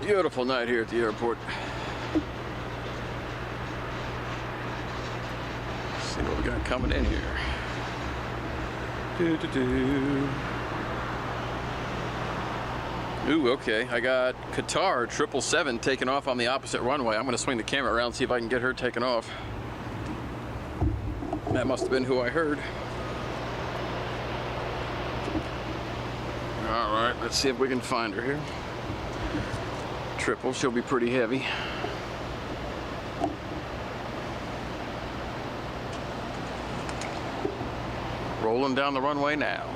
Beautiful night here at the airport. Let's see what we got coming in here. Ooh, okay. I got Qatar 777 taking off on the opposite runway. I'm going to swing the camera around and see if I can get her taken off. That must have been who I heard. All right, let's see if we can find her here. Triple, she'll be pretty heavy. Rolling down the runway now.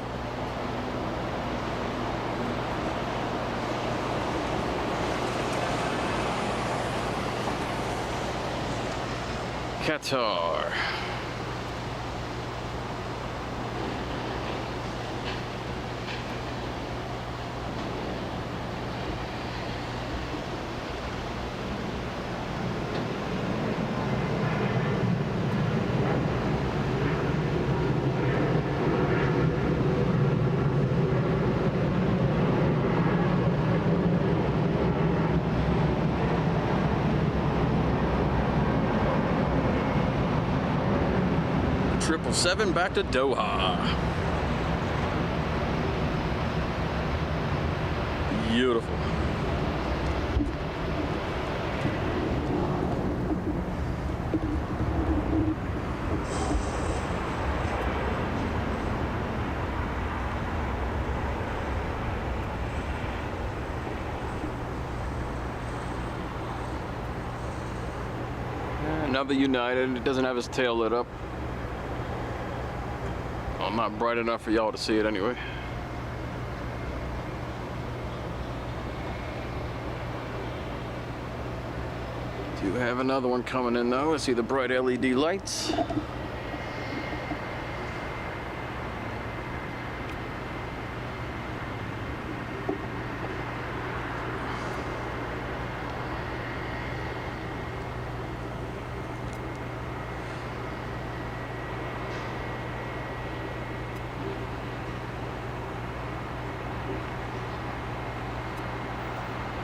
Qatar. Triple seven back to Doha. Beautiful. Another United. It doesn't have his tail lit up. Well, not bright enough for y'all to see it anyway. Do have another one coming in though. I see the bright LED lights.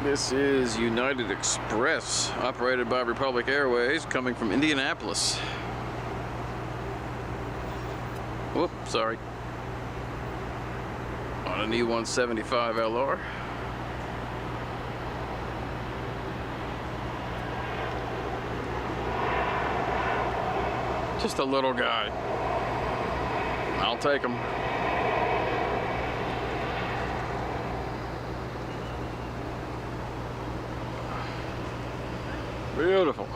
This is United Express, operated by Republic Airways, coming from Indianapolis. Whoop, sorry. On an E175 LR. Just a little guy. I'll take him. Beautiful.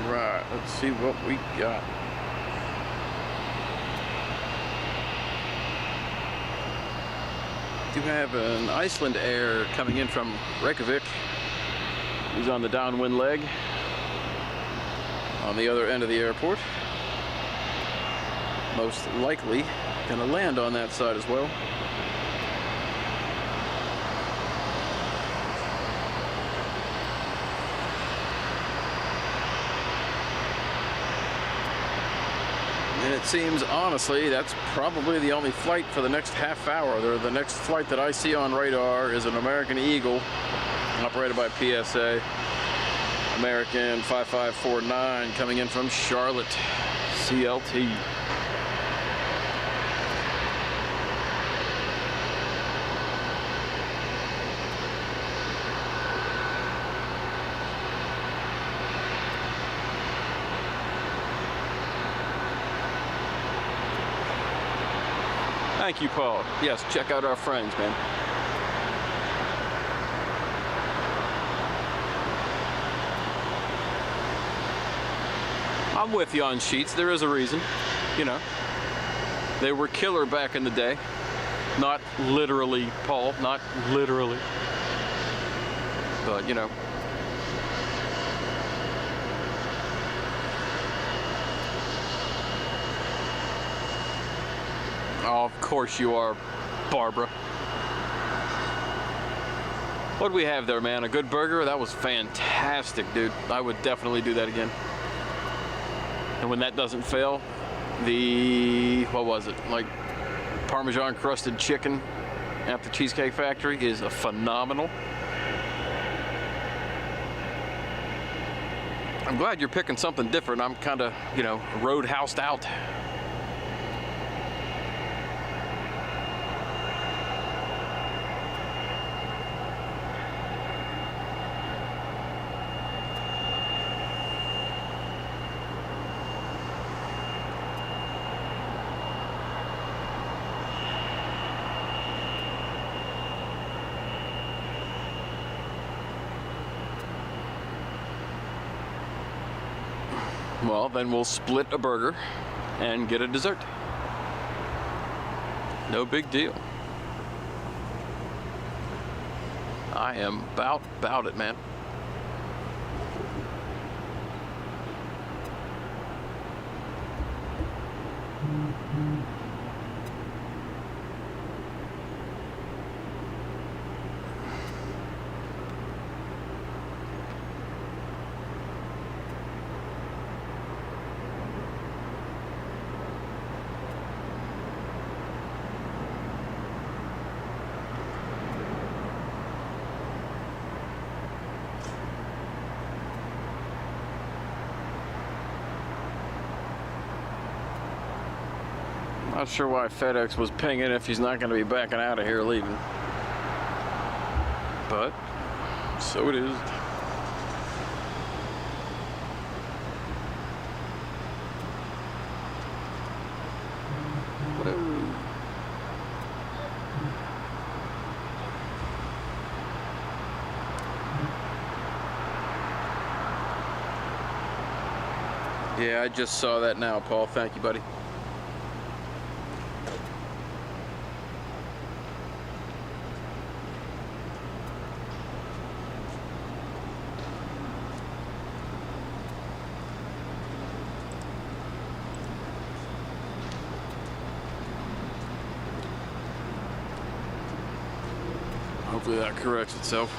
Right, let's see what we got. Do have an Iceland Air coming in from Reykjavik. He's on the downwind leg on the other end of the airport. Most likely gonna land on that side as well. And it seems, honestly, that's probably the only flight for the next half hour. The next flight that I see on radar is an American Eagle, operated by PSA, American 5549, coming in from Charlotte, CLT. Thank you, Paul. Yes, check out our friends, man. I'm with you on sheets. There is a reason, you know. They were killer back in the day. Not literally, Paul, not literally. But, you know. Oh, of course you are, Barbara. What do we have there, man? A good burger? That was fantastic, dude. I would definitely do that again. And when that doesn't fail, the, what was it? Like Parmesan crusted chicken at the Cheesecake Factory is a phenomenal. I'm glad you're picking something different. I'm kind of, you know, roadhoused out. Well, then we'll split a burger and get a dessert. No big deal. I am about it, man. Not sure why FedEx was pinging if he's not going to be backing out of here leaving. But, so it is. Whoa. Yeah, I just saw that now, Paul. Thank you, buddy. Hopefully that corrects itself.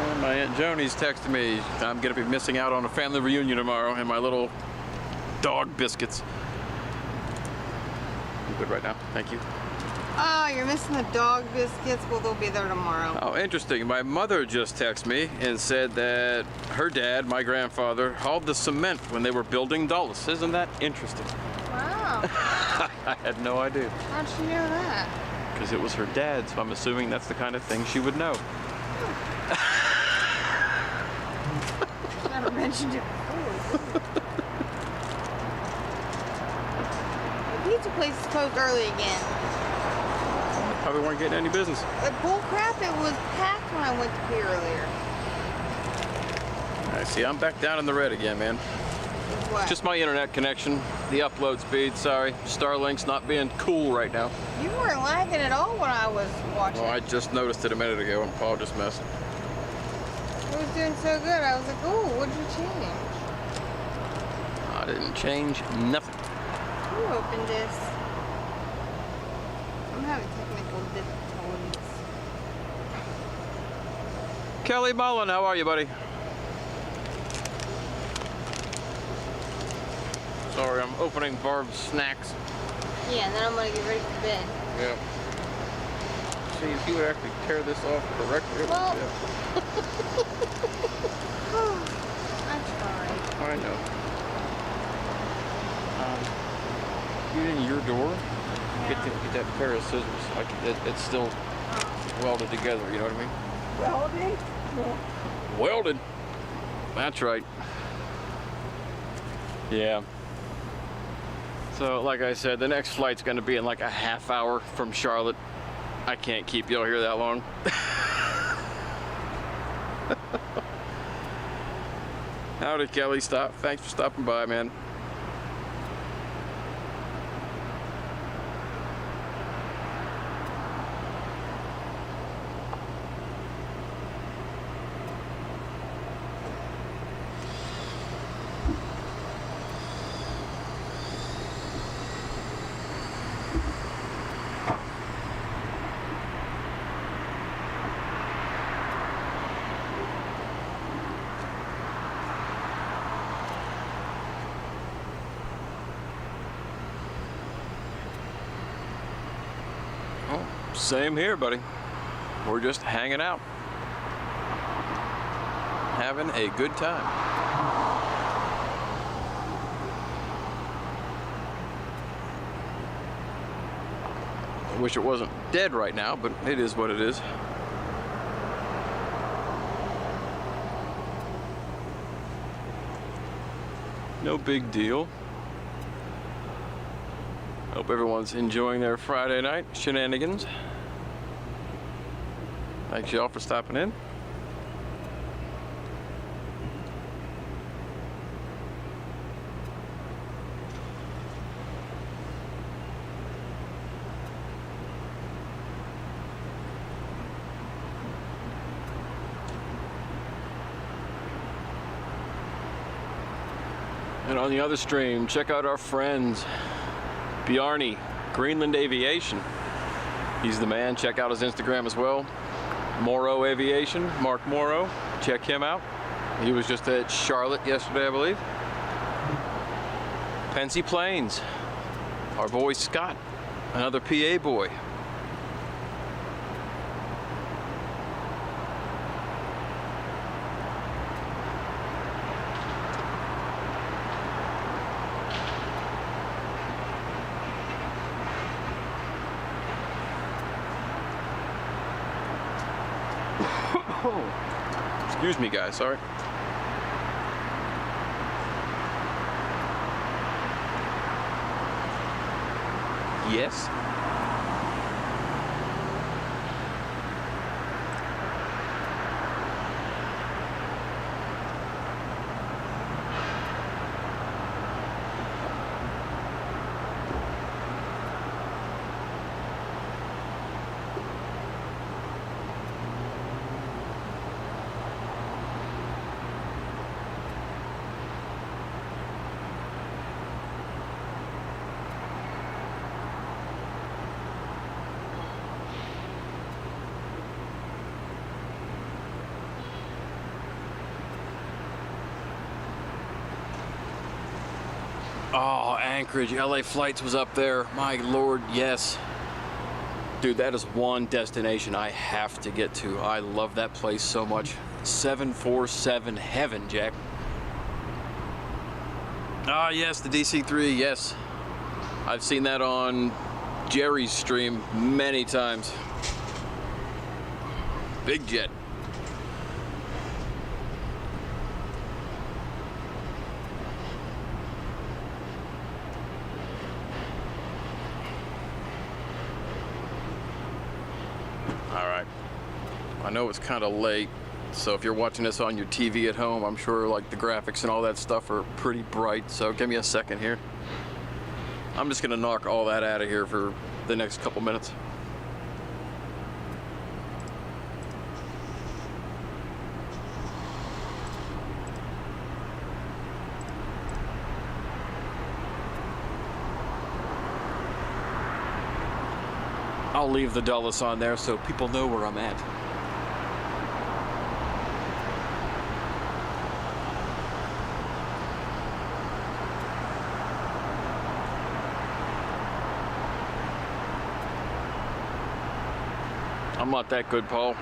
And my Aunt Joni's texting me. I'm going to be missing out on a family reunion tomorrow and my little dog biscuits. I'm good right now. Thank you. Oh, you're missing the dog biscuits? Well, they'll be there tomorrow. Oh, interesting. My mother just texted me and said that her dad, my grandfather, hauled the cement when they were building Dulles. Isn't that interesting? Wow. I had no idea. How'd she know that? Because it was her dad, so I'm assuming that's the kind of thing she would know. Never mentioned it before. The pizza place is closed early again. Probably weren't getting any business. Bull crap, it was packed when I went to pee earlier. I see, I'm back down in the red again, man. What? Just my internet connection, the upload speed, sorry. Starlink's not being cool right now. You weren't lagging at all when I was watching. Well, I just noticed it a minute ago and Paul just messed. It was doing so good. I was like, oh, what did you change? I didn't change nothing. Who opened this? I'm having technical difficulties. Kelly Mullen, how are you, buddy? Sorry, I'm opening Barb's snacks. Yeah, and then I'm going to get ready for bed. Yeah. See, if you would actually tear this off correctly. Well, yeah. I tried. I know. Get in your door. Get that pair of scissors. Like it's still welded together. You know what I mean? Welding? Welded. That's right. Yeah. So, like I said, the next flight's going to be in like a half hour from Charlotte. I can't keep y'all here that long. Howdy, Kelly. Thanks for stopping by, man. Same here, buddy. We're just hanging out, having a good time. I wish it wasn't dead right now, but it is what it is. No big deal. Hope everyone's enjoying their Friday night shenanigans. Thanks y'all for stopping in. And on the other stream, check out our friends, Bjarni, Greenland Aviation. He's the man. Check out his Instagram as well. Morrow Aviation, Mark Morrow. Check him out. He was just at Charlotte yesterday, I believe. Pensy Planes. Our boy Scott, another PA boy. Excuse me, guys, sorry. Yes. Oh, Anchorage, LA Flights was up there. My Lord, yes. Dude, that is one destination I have to get to. I love that place so much. 747 heaven, Jack. Ah, yes, the DC-3, yes. I've seen that on Jerry's stream many times. Big jet. I know it's kind of late, so if you're watching this on your TV at home, I'm sure like the graphics and all that stuff are pretty bright, so give me a second here. I'm just gonna knock all that out of here for the next couple minutes. I'll leave the Dulles on there so people know where I'm at. I'm not that good, Paul.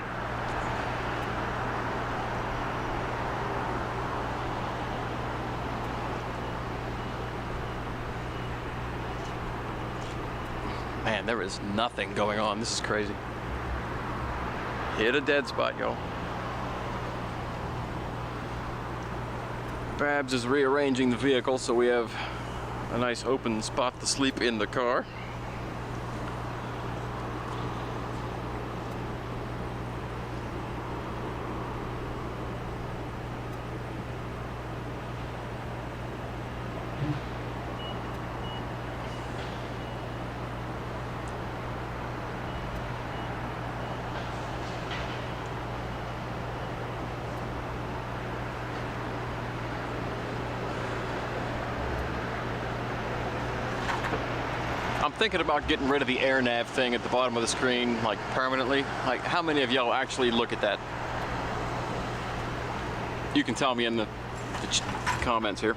Man, there is nothing going on. This is crazy. Hit a dead spot, y'all. Babs is rearranging the vehicle so we have a nice open spot to sleep in the car. I'm thinking about getting rid of the air nav thing at the bottom of the screen, like permanently. Like, how many of y'all actually look at that? You can tell me in the comments here.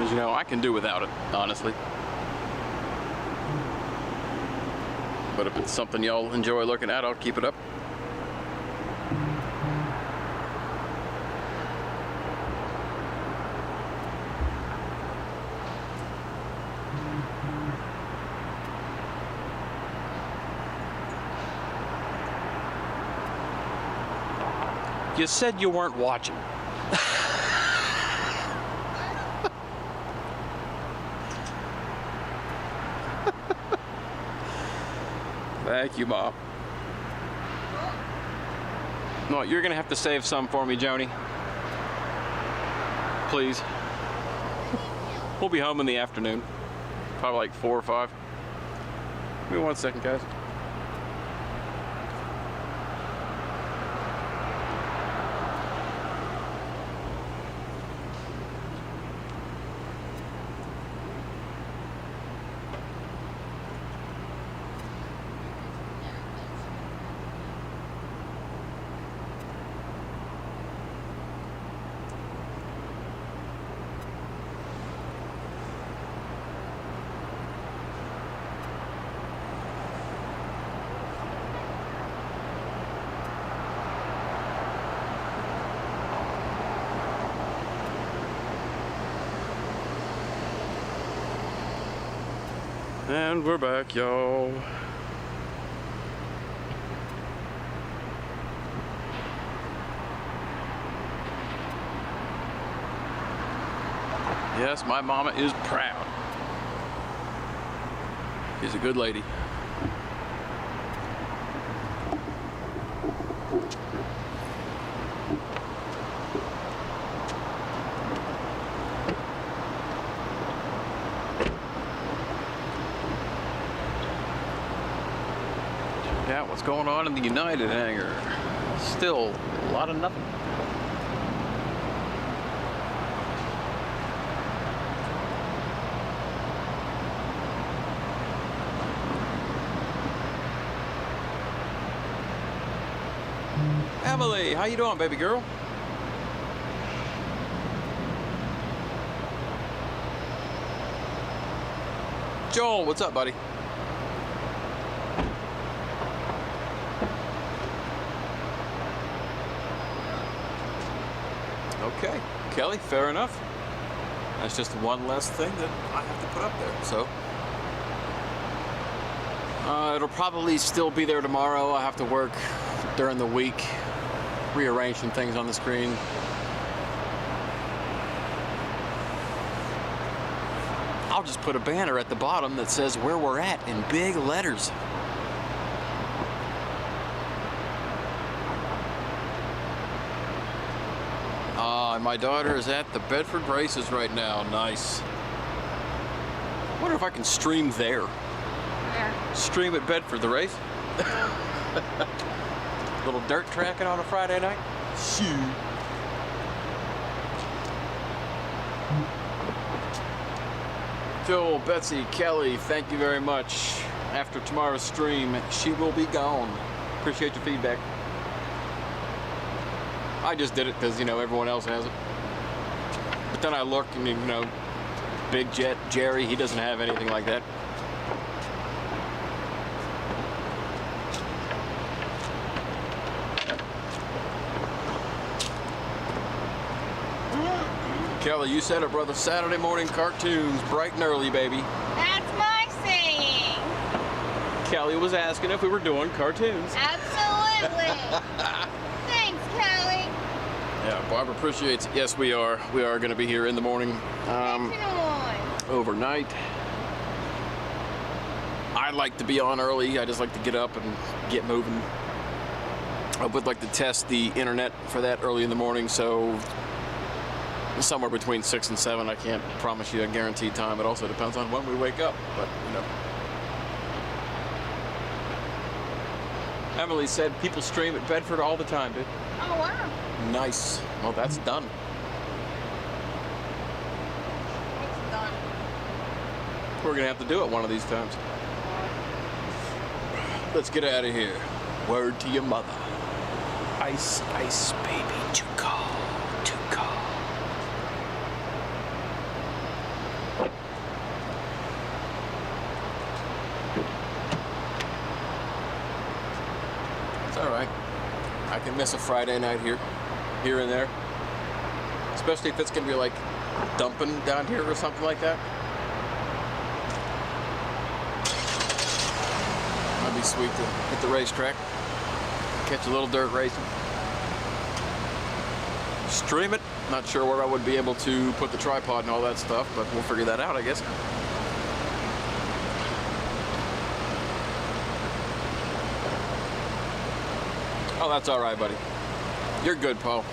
As you know, I can do without it, honestly. But if it's something y'all enjoy looking at, I'll keep it up. You said you weren't watching. Thank you, Bob. No, you're gonna have to save some for me, Joni. Please. We'll be home in the afternoon. Probably like 4 or 5. Give me 1 second, guys. And we're back, y'all. Yes, my mama is proud. She's a good lady. Yeah, what's going on in the United hangar? Still a lot of nothing. Emily, how you doing, baby girl? Joel, what's up, buddy? Okay, Kelly, fair enough. That's just one less thing that I have to put up there, so. It'll probably still be there tomorrow. I have to work during the week, rearrange some things on the screen. I'll just put a banner at the bottom that says where we're at in big letters. My daughter is at the Bedford races right now. Nice. I wonder if I can stream there. Where? Stream at Bedford, the race. Little dirt tracking on a Friday night. Shoot. Joel, Betsy, Kelly, thank you very much. After tomorrow's stream, she will be gone. appreciate your feedback. I just did it because, you know, everyone else has it. But then I look and, you know, Big Jet Jerry, he doesn't have anything like that. Kelly, you said it, brother. Saturday morning cartoons, bright and early, baby. That's my saying. Kelly was asking if we were doing cartoons. Absolutely. Thanks, Kelly. Yeah, Barbara appreciates it. Yes, we are. We are going to be here in the morning. Overnight. I like to be on early. I just like to get up and get moving. I would like to test the internet for that early in the morning, so somewhere between 6 and 7. I can't promise you a guaranteed time. It also depends on when we wake up, but you know. Emily said people stream at Bedford all the time, dude. Oh, wow. Nice. Well, that's done. It's done. We're gonna have to do it one of these times. Let's get out of here. Word to your mother. Ice, ice, baby, too cold, too cold. It's all right. I can miss a Friday night here and there. Especially if it's gonna be like dumping down here or something like that. That'd be sweet to hit the racetrack, catch a little dirt racing. Stream it. Not sure where I would be able to put the tripod and all that stuff, but we'll figure that out, I guess. Oh, that's all right, buddy. You're good, Paul.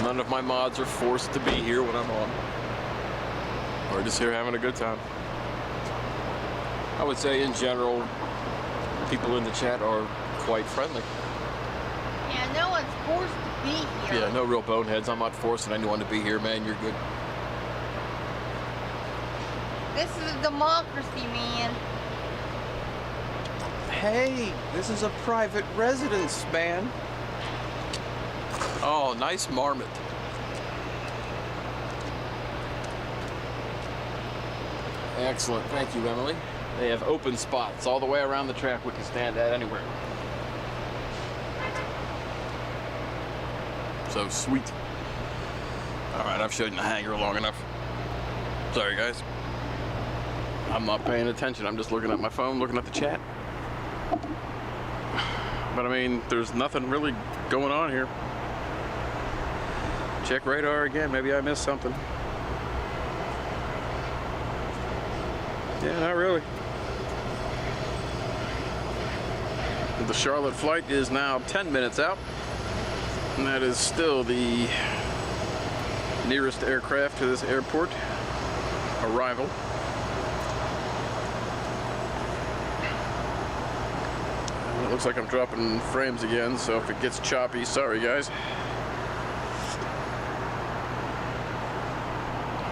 None of my mods are forced to be here when I'm on. We're just here having a good time. I would say in general, people in the chat are quite friendly. Yeah, no one's forced to be here. Yeah, no real boneheads. I'm not forcing anyone to be here, man. You're good. This is a democracy, man. Hey, this is a private residence, man. Oh, nice marmot. Excellent. Thank you, Emily. They have open spots all the way around the track we can stand at anywhere. So sweet. All right, I've showed you the hangar long enough. Sorry, guys. I'm not paying attention. I'm just looking at my phone, looking at the chat. But I mean, there's nothing really going on here. Check radar again. Maybe I missed something. Yeah, not really. The Charlotte flight is now 10 minutes out. And that is still the nearest aircraft to this airport. Arrival. It looks like I'm dropping frames again, so if it gets choppy, sorry guys.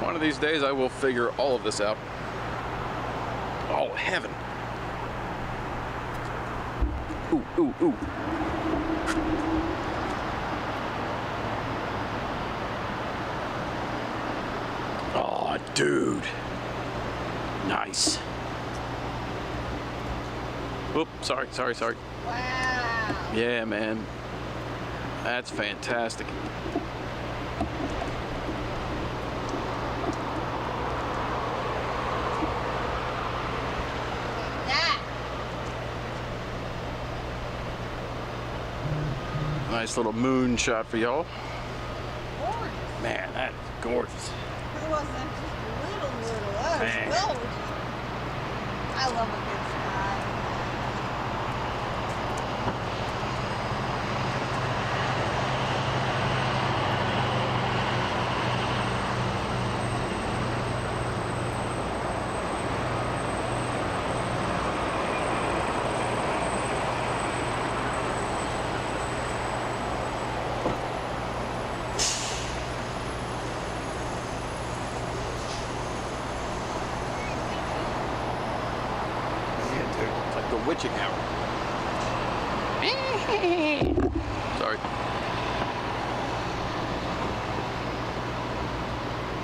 One of these days I will figure all of this out. Oh, heaven. Ooh, ooh, ooh. Oh, dude. Nice. Oop, sorry. Wow. Yeah, man. That's fantastic. That. Nice little moon shot for y'all. Gorgeous. Man, that is gorgeous. It wasn't just a little. That Man. was gorgeous. I love a good sky. the witching hour. Sorry.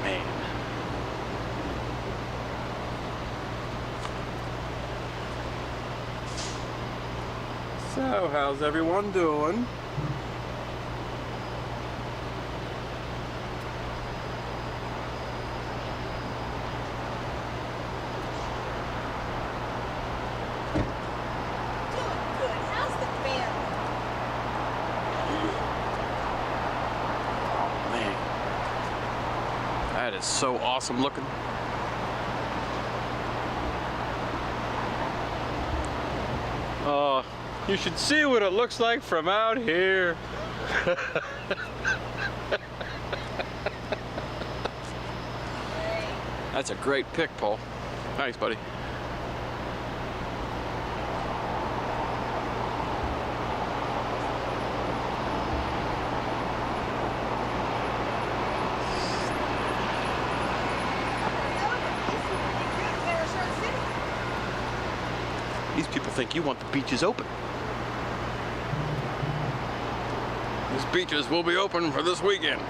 Man. So, how's everyone doing? That is so awesome looking. Oh, you should see what it looks like from out here. That's a great pic, Paul. Thanks, buddy. These people think you want the beaches open. These beaches will be open for this weekend.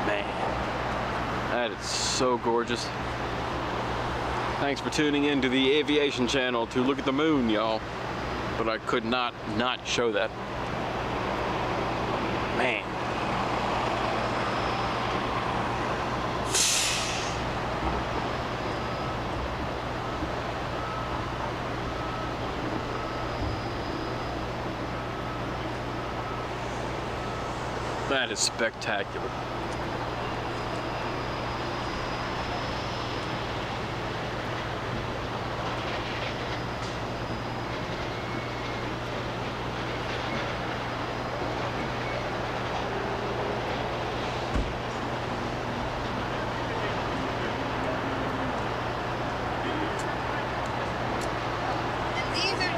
Man, that is so gorgeous. Thanks for tuning in to the Aviation channel to look at the moon, y'all. But I could not show that. Man. That is spectacular.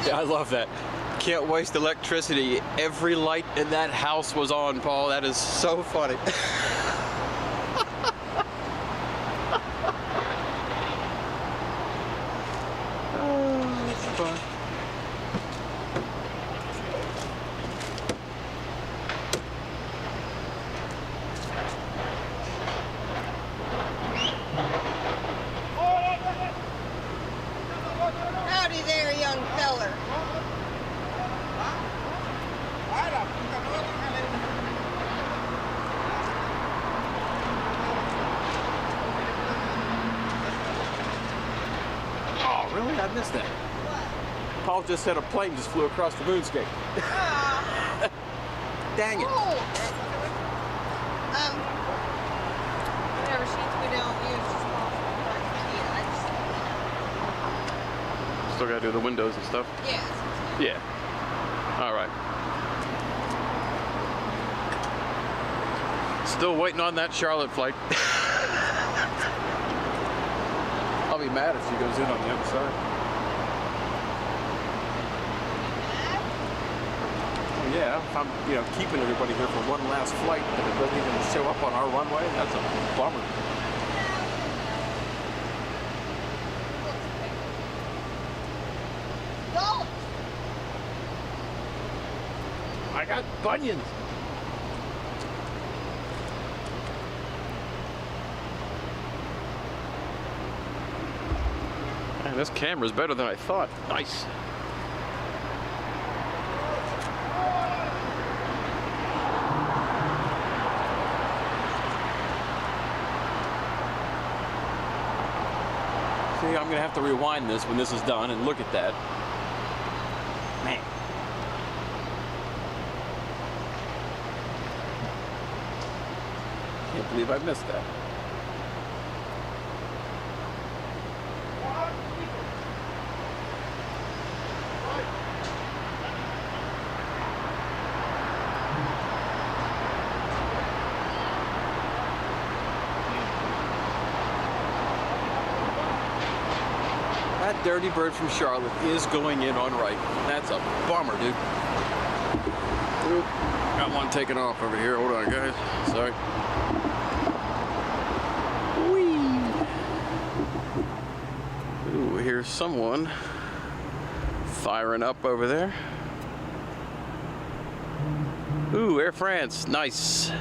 Yeah, I love that. Can't waste electricity. Every light in that house was on, Paul. That is so funny. Oh, it's fun. Howdy there, young feller. Oh, really? I missed that. Paul just said a plane just flew across the moonscape. Dang it. Whatever sheets we don't use, just Still gotta do the windows and stuff. yes. Yeah. All right. Still waiting on that Charlotte flight. I'll be mad if she goes in on the other side. Yeah, if I'm, keeping everybody here for one last flight and it doesn't even show up on our runway, that's a bummer. Go! I got bunions. Man, this camera's better than I thought. Nice. See, I'm gonna have to rewind this when this is done and look at that. Can't believe I missed that. That dirty bird from Charlotte is going in on right. That's a bummer, dude. Oop, got one taken off over here. Hold on, guys. Sorry. Whee! Ooh, here's someone firing up over there. Ooh, Air France. Nice.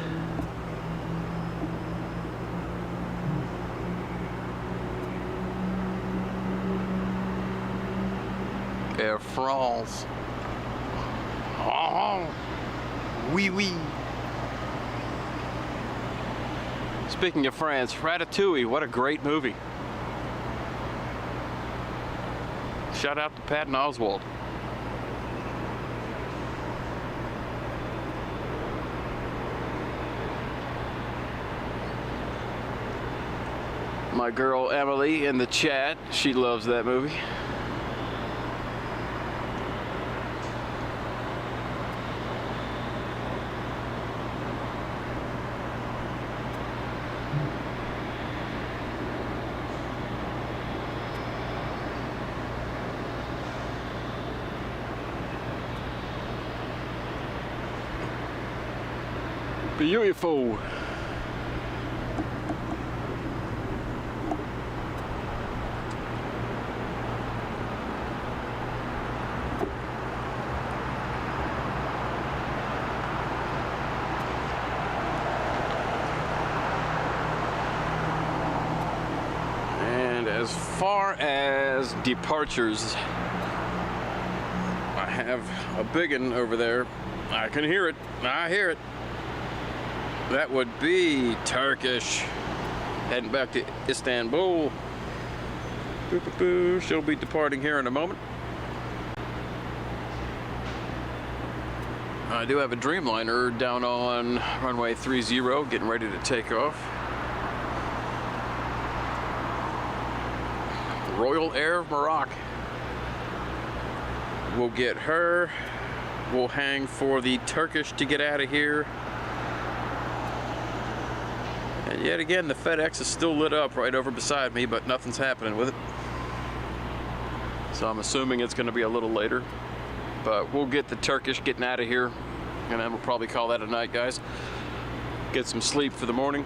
Air France. Oh, oui, oui. Speaking of France, Ratatouille, what a great movie. Shout out to Patton Oswalt. My girl Emily in the chat, she loves that movie. Beautiful. And as far as departures, I have a big one over there. I can hear it. I hear it. That would be Turkish, heading back to Istanbul. She'll be departing here in a moment. I do have a Dreamliner down on runway 30, getting ready to take off. Royal Air of Morocco. We'll get her. We'll hang for the Turkish to get out of here. And yet again, the FedEx is still lit up right over beside me, but nothing's happening with it. So I'm assuming it's going to be a little later. But we'll get the Turkish getting out of here, and then we'll probably call that a night, guys. Get some sleep for the morning.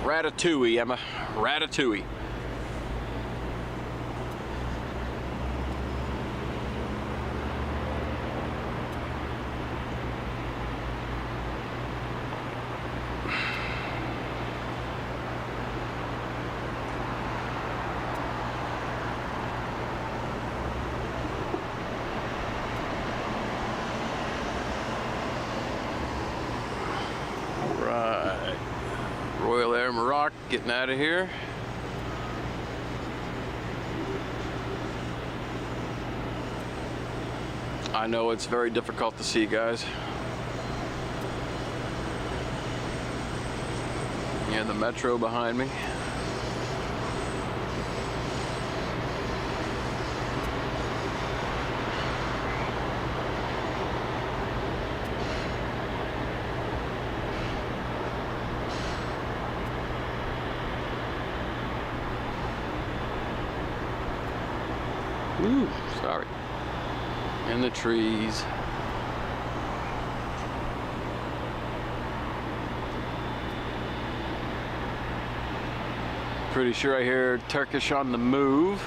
Ratatouille, Emma. Ratatouille. Right. Royal Air Morocco getting out of here. I know it's very difficult to see, guys. Yeah, the metro behind me. Ooh, sorry. In the trees. Pretty sure I hear Turkish on the move.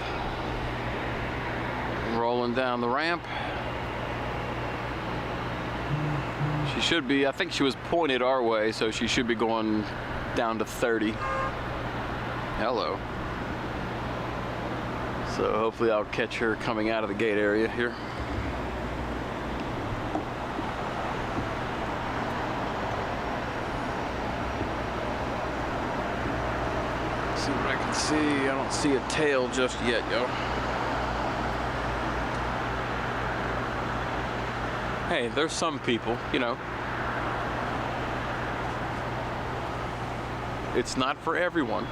Rolling down the ramp. She should be, I think she was pointed our way, so she should be going down to 30. Hello. So hopefully I'll catch her coming out of the gate area here. Let's see, I don't see a tail just yet, yo. Hey, there's some people, you know. It's not for everyone.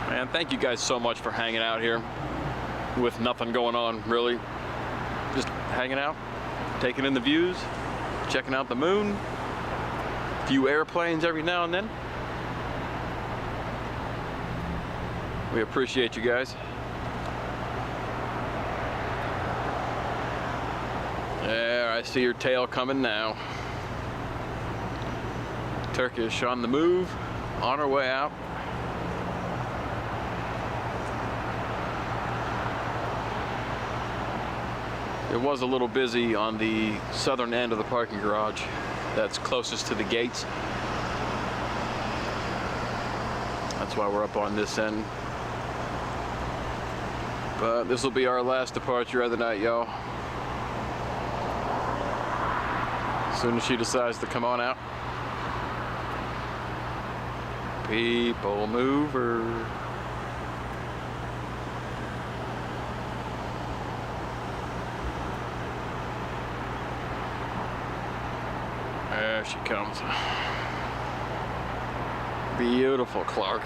Man, thank you guys so much for hanging out here with nothing going on, really. Just hanging out, taking in the views, checking out the moon, a few airplanes every now and then. We appreciate you guys. There, I see your tail coming now. Turkish on the move, on our way out. It was a little busy on the southern end of the parking garage that's closest to the gates. That's why we're up on this end. But this will be our last departure of the night, y'all. As soon as she decides to come on out. People mover. There she comes. Beautiful, Clark.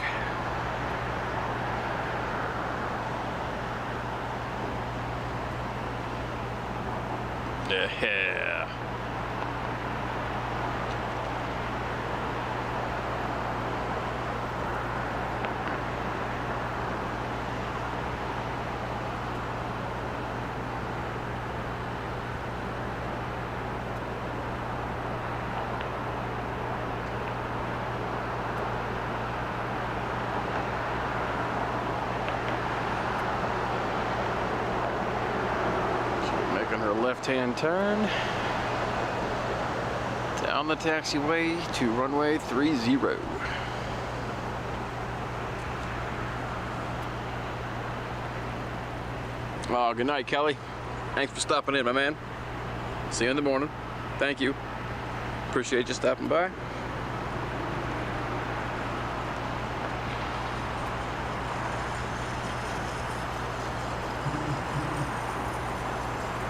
Yeah. Her left-hand turn down the taxiway to runway 30. Oh, good night, Kelly. Thanks for stopping in, my man. See you in the morning. Thank you. Appreciate you stopping by.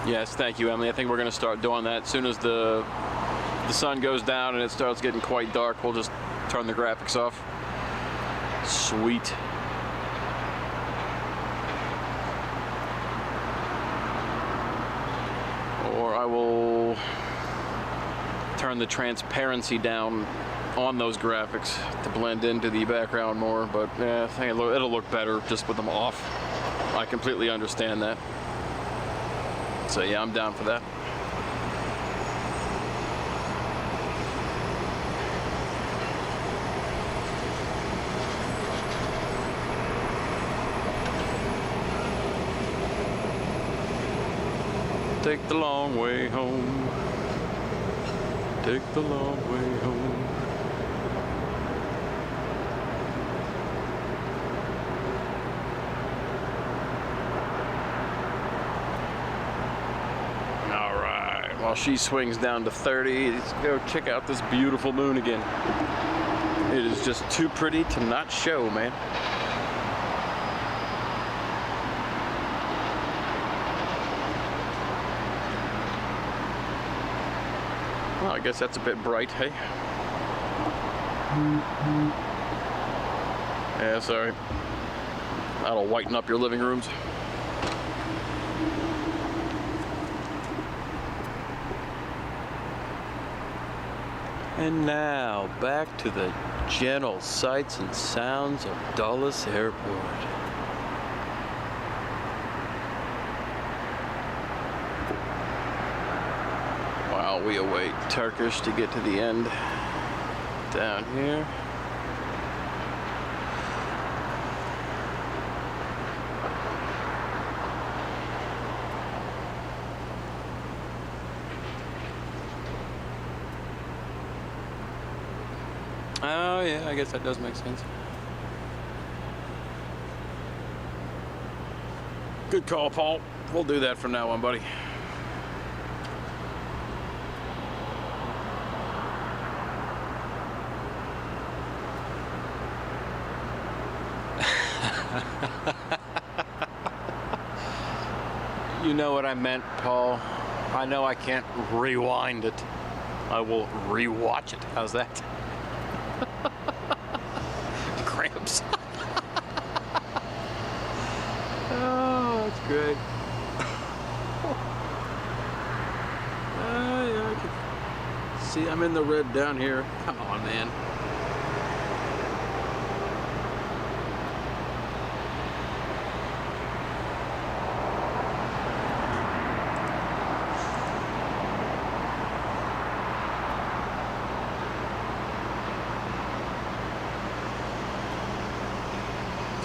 Yes, thank you, Emily. I think we're going to start doing that. As soon as the sun goes down and it starts getting quite dark, we'll just turn the graphics off. Sweet. Or I will turn the transparency down on those graphics to blend into the background more, but yeah, I think it'll look better just with them off. I completely understand that. So yeah, I'm down for that. Take the long way home. Take the long way home. While she swings down to 30, let's go check out this beautiful moon again. It is just too pretty to not show, man. Well, I guess that's a bit bright, hey? Yeah, sorry. That'll whiten up your living rooms. And now, back to the gentle sights and sounds of Dulles Airport. While we await Turkish to get to the end down here. Oh yeah, I guess that does make sense. Good call, Paul. We'll do that from now on, buddy. You know what I meant, Paul. I know I can't rewind it. I will rewatch it. How's that? Cramps. Oh, that's great. Yeah, I can see I'm in the red down here. Come on, man.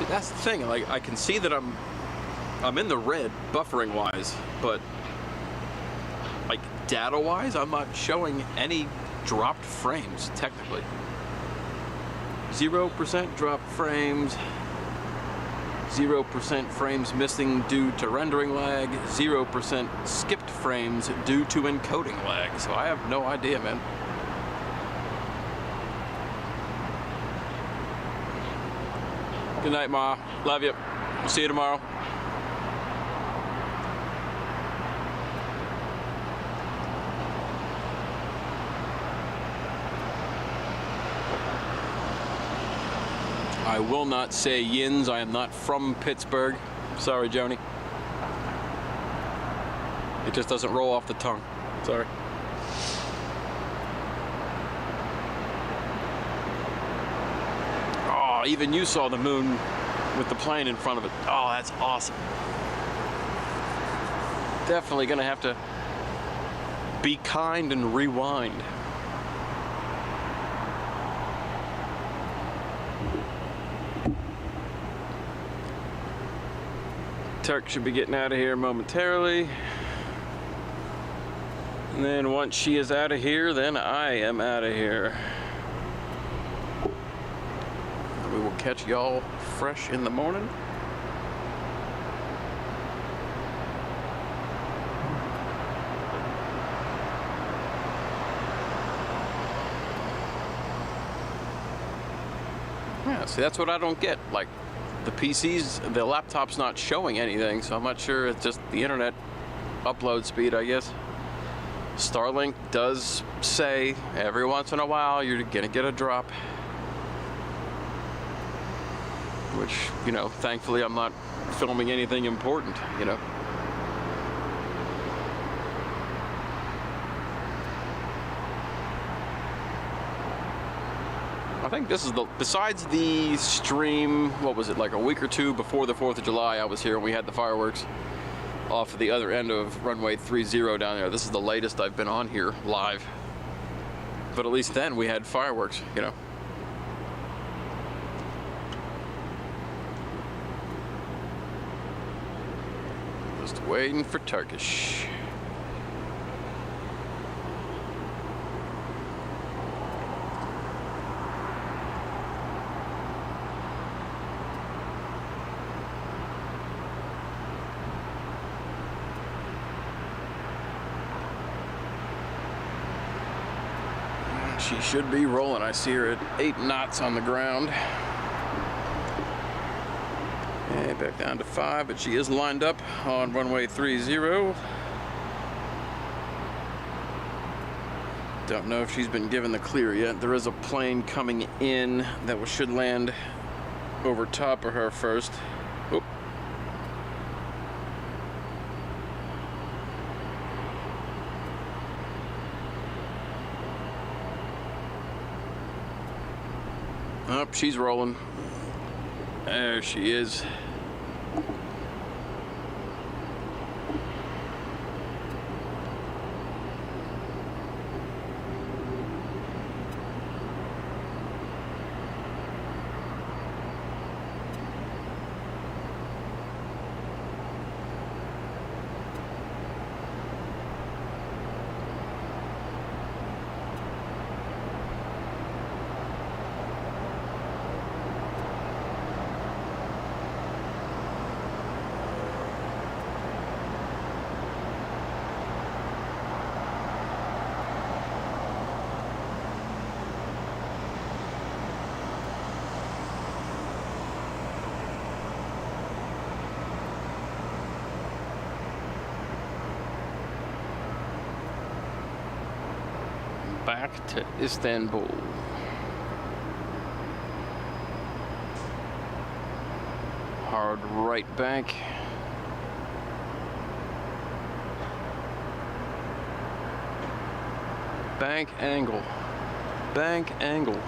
That's the thing, like I can see that I'm in the red buffering wise, but like data wise I'm not showing any dropped frames technically. 0% dropped frames, 0% frames missing due to rendering lag, 0% skipped frames due to encoding lag. So I have no idea, man. Good night, Ma. Love you. See you tomorrow. I will not say yins. I am not from Pittsburgh. Sorry, Joni. It just doesn't roll off the tongue. Sorry. Even you saw the moon with the plane in front of it. Oh, that's awesome. Definitely gonna have to be kind and rewind. Turk should be getting out of here momentarily. And then once she is out of here, then I am out of here. We will catch y'all fresh in the morning. Yeah, see, that's what I don't get. Like, the PCs, the laptop's not showing anything, so I'm not sure. It's just the internet upload speed, I guess. Starlink does say every once in a while you're gonna get a drop. Which, you know, thankfully I'm not filming anything important, you know. I think this is the, besides the stream, what was it, like a week or two before the 4th of July, I was here and we had the fireworks off of the other end of runway 30 down there. This is the latest I've been on here live. But at least then we had fireworks, you know. Just waiting for Turkish. She should be rolling. I see her at 8 knots on the ground. Okay, back down to 5, but she is lined up on runway 30. Don't know if she's been given the clear yet. There is a plane coming in that should land over top of her first. Oop. Oh, she's rolling. There she is. back to Istanbul. Hard right bank. Bank angle. Bank angle.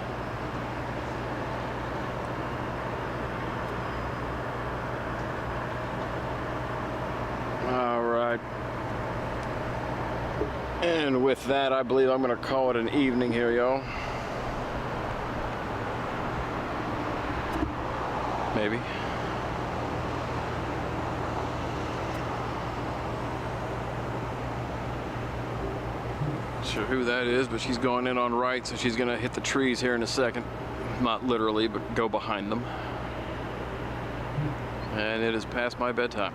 All right. And with that, I believe I'm going to call it an evening here, y'all. Maybe. Not sure who that is, but she's going in on right, so she's going to hit the trees here in a second. Not literally, but go behind them. And it is past my bedtime.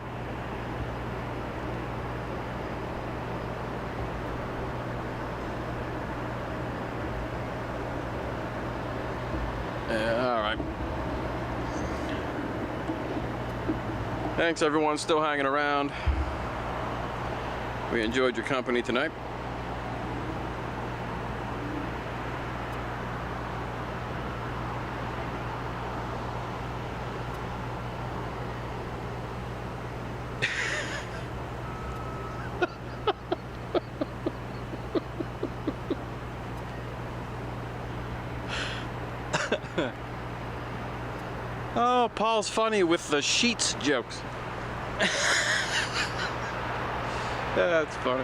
All right. Thanks, everyone, still hanging around. We enjoyed your company tonight. Oh, Paul's funny with the sheets jokes. That's funny.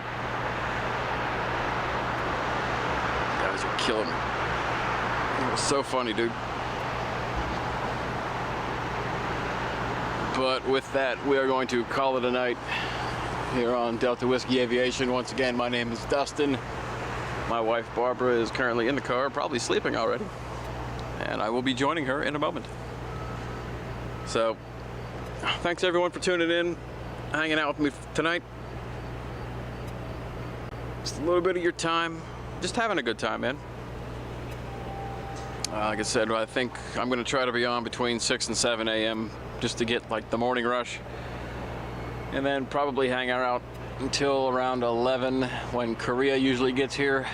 Guys are killing me. It was so funny, dude. But with that, we are going to call it a night here on Delta Whiskey Aviation. Once again, my name is Dustin. My wife, Barbara, is currently in the car, probably sleeping already. And I will be joining her in a moment. So, thanks everyone for tuning in, hanging out with me tonight. Just a little bit of your time, just having a good time, man. Like I said, I think I'm going to try to be on between 6 and 7 a.m. just to get like the morning rush. And then probably hang out until around 11 when Korea usually gets here.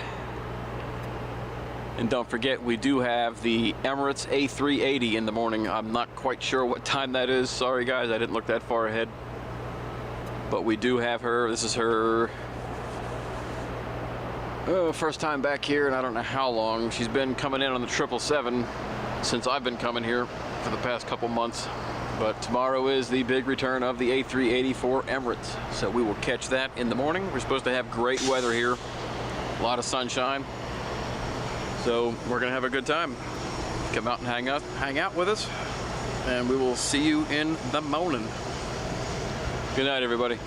And don't forget, we do have the Emirates A380 in the morning. I'm not quite sure what time that is. Sorry guys, I didn't look that far ahead. But we do have her. This is her first time back here, and I don't know how long. She's been coming in on the 777 since I've been coming here for the past couple months. But tomorrow is the big return of the A380 for Emirates. So we will catch that in the morning. We're supposed to have great weather here. A lot of sunshine. So we're gonna have a good time. Come out and hang out with us, and we will see you in the morning. Good night, everybody.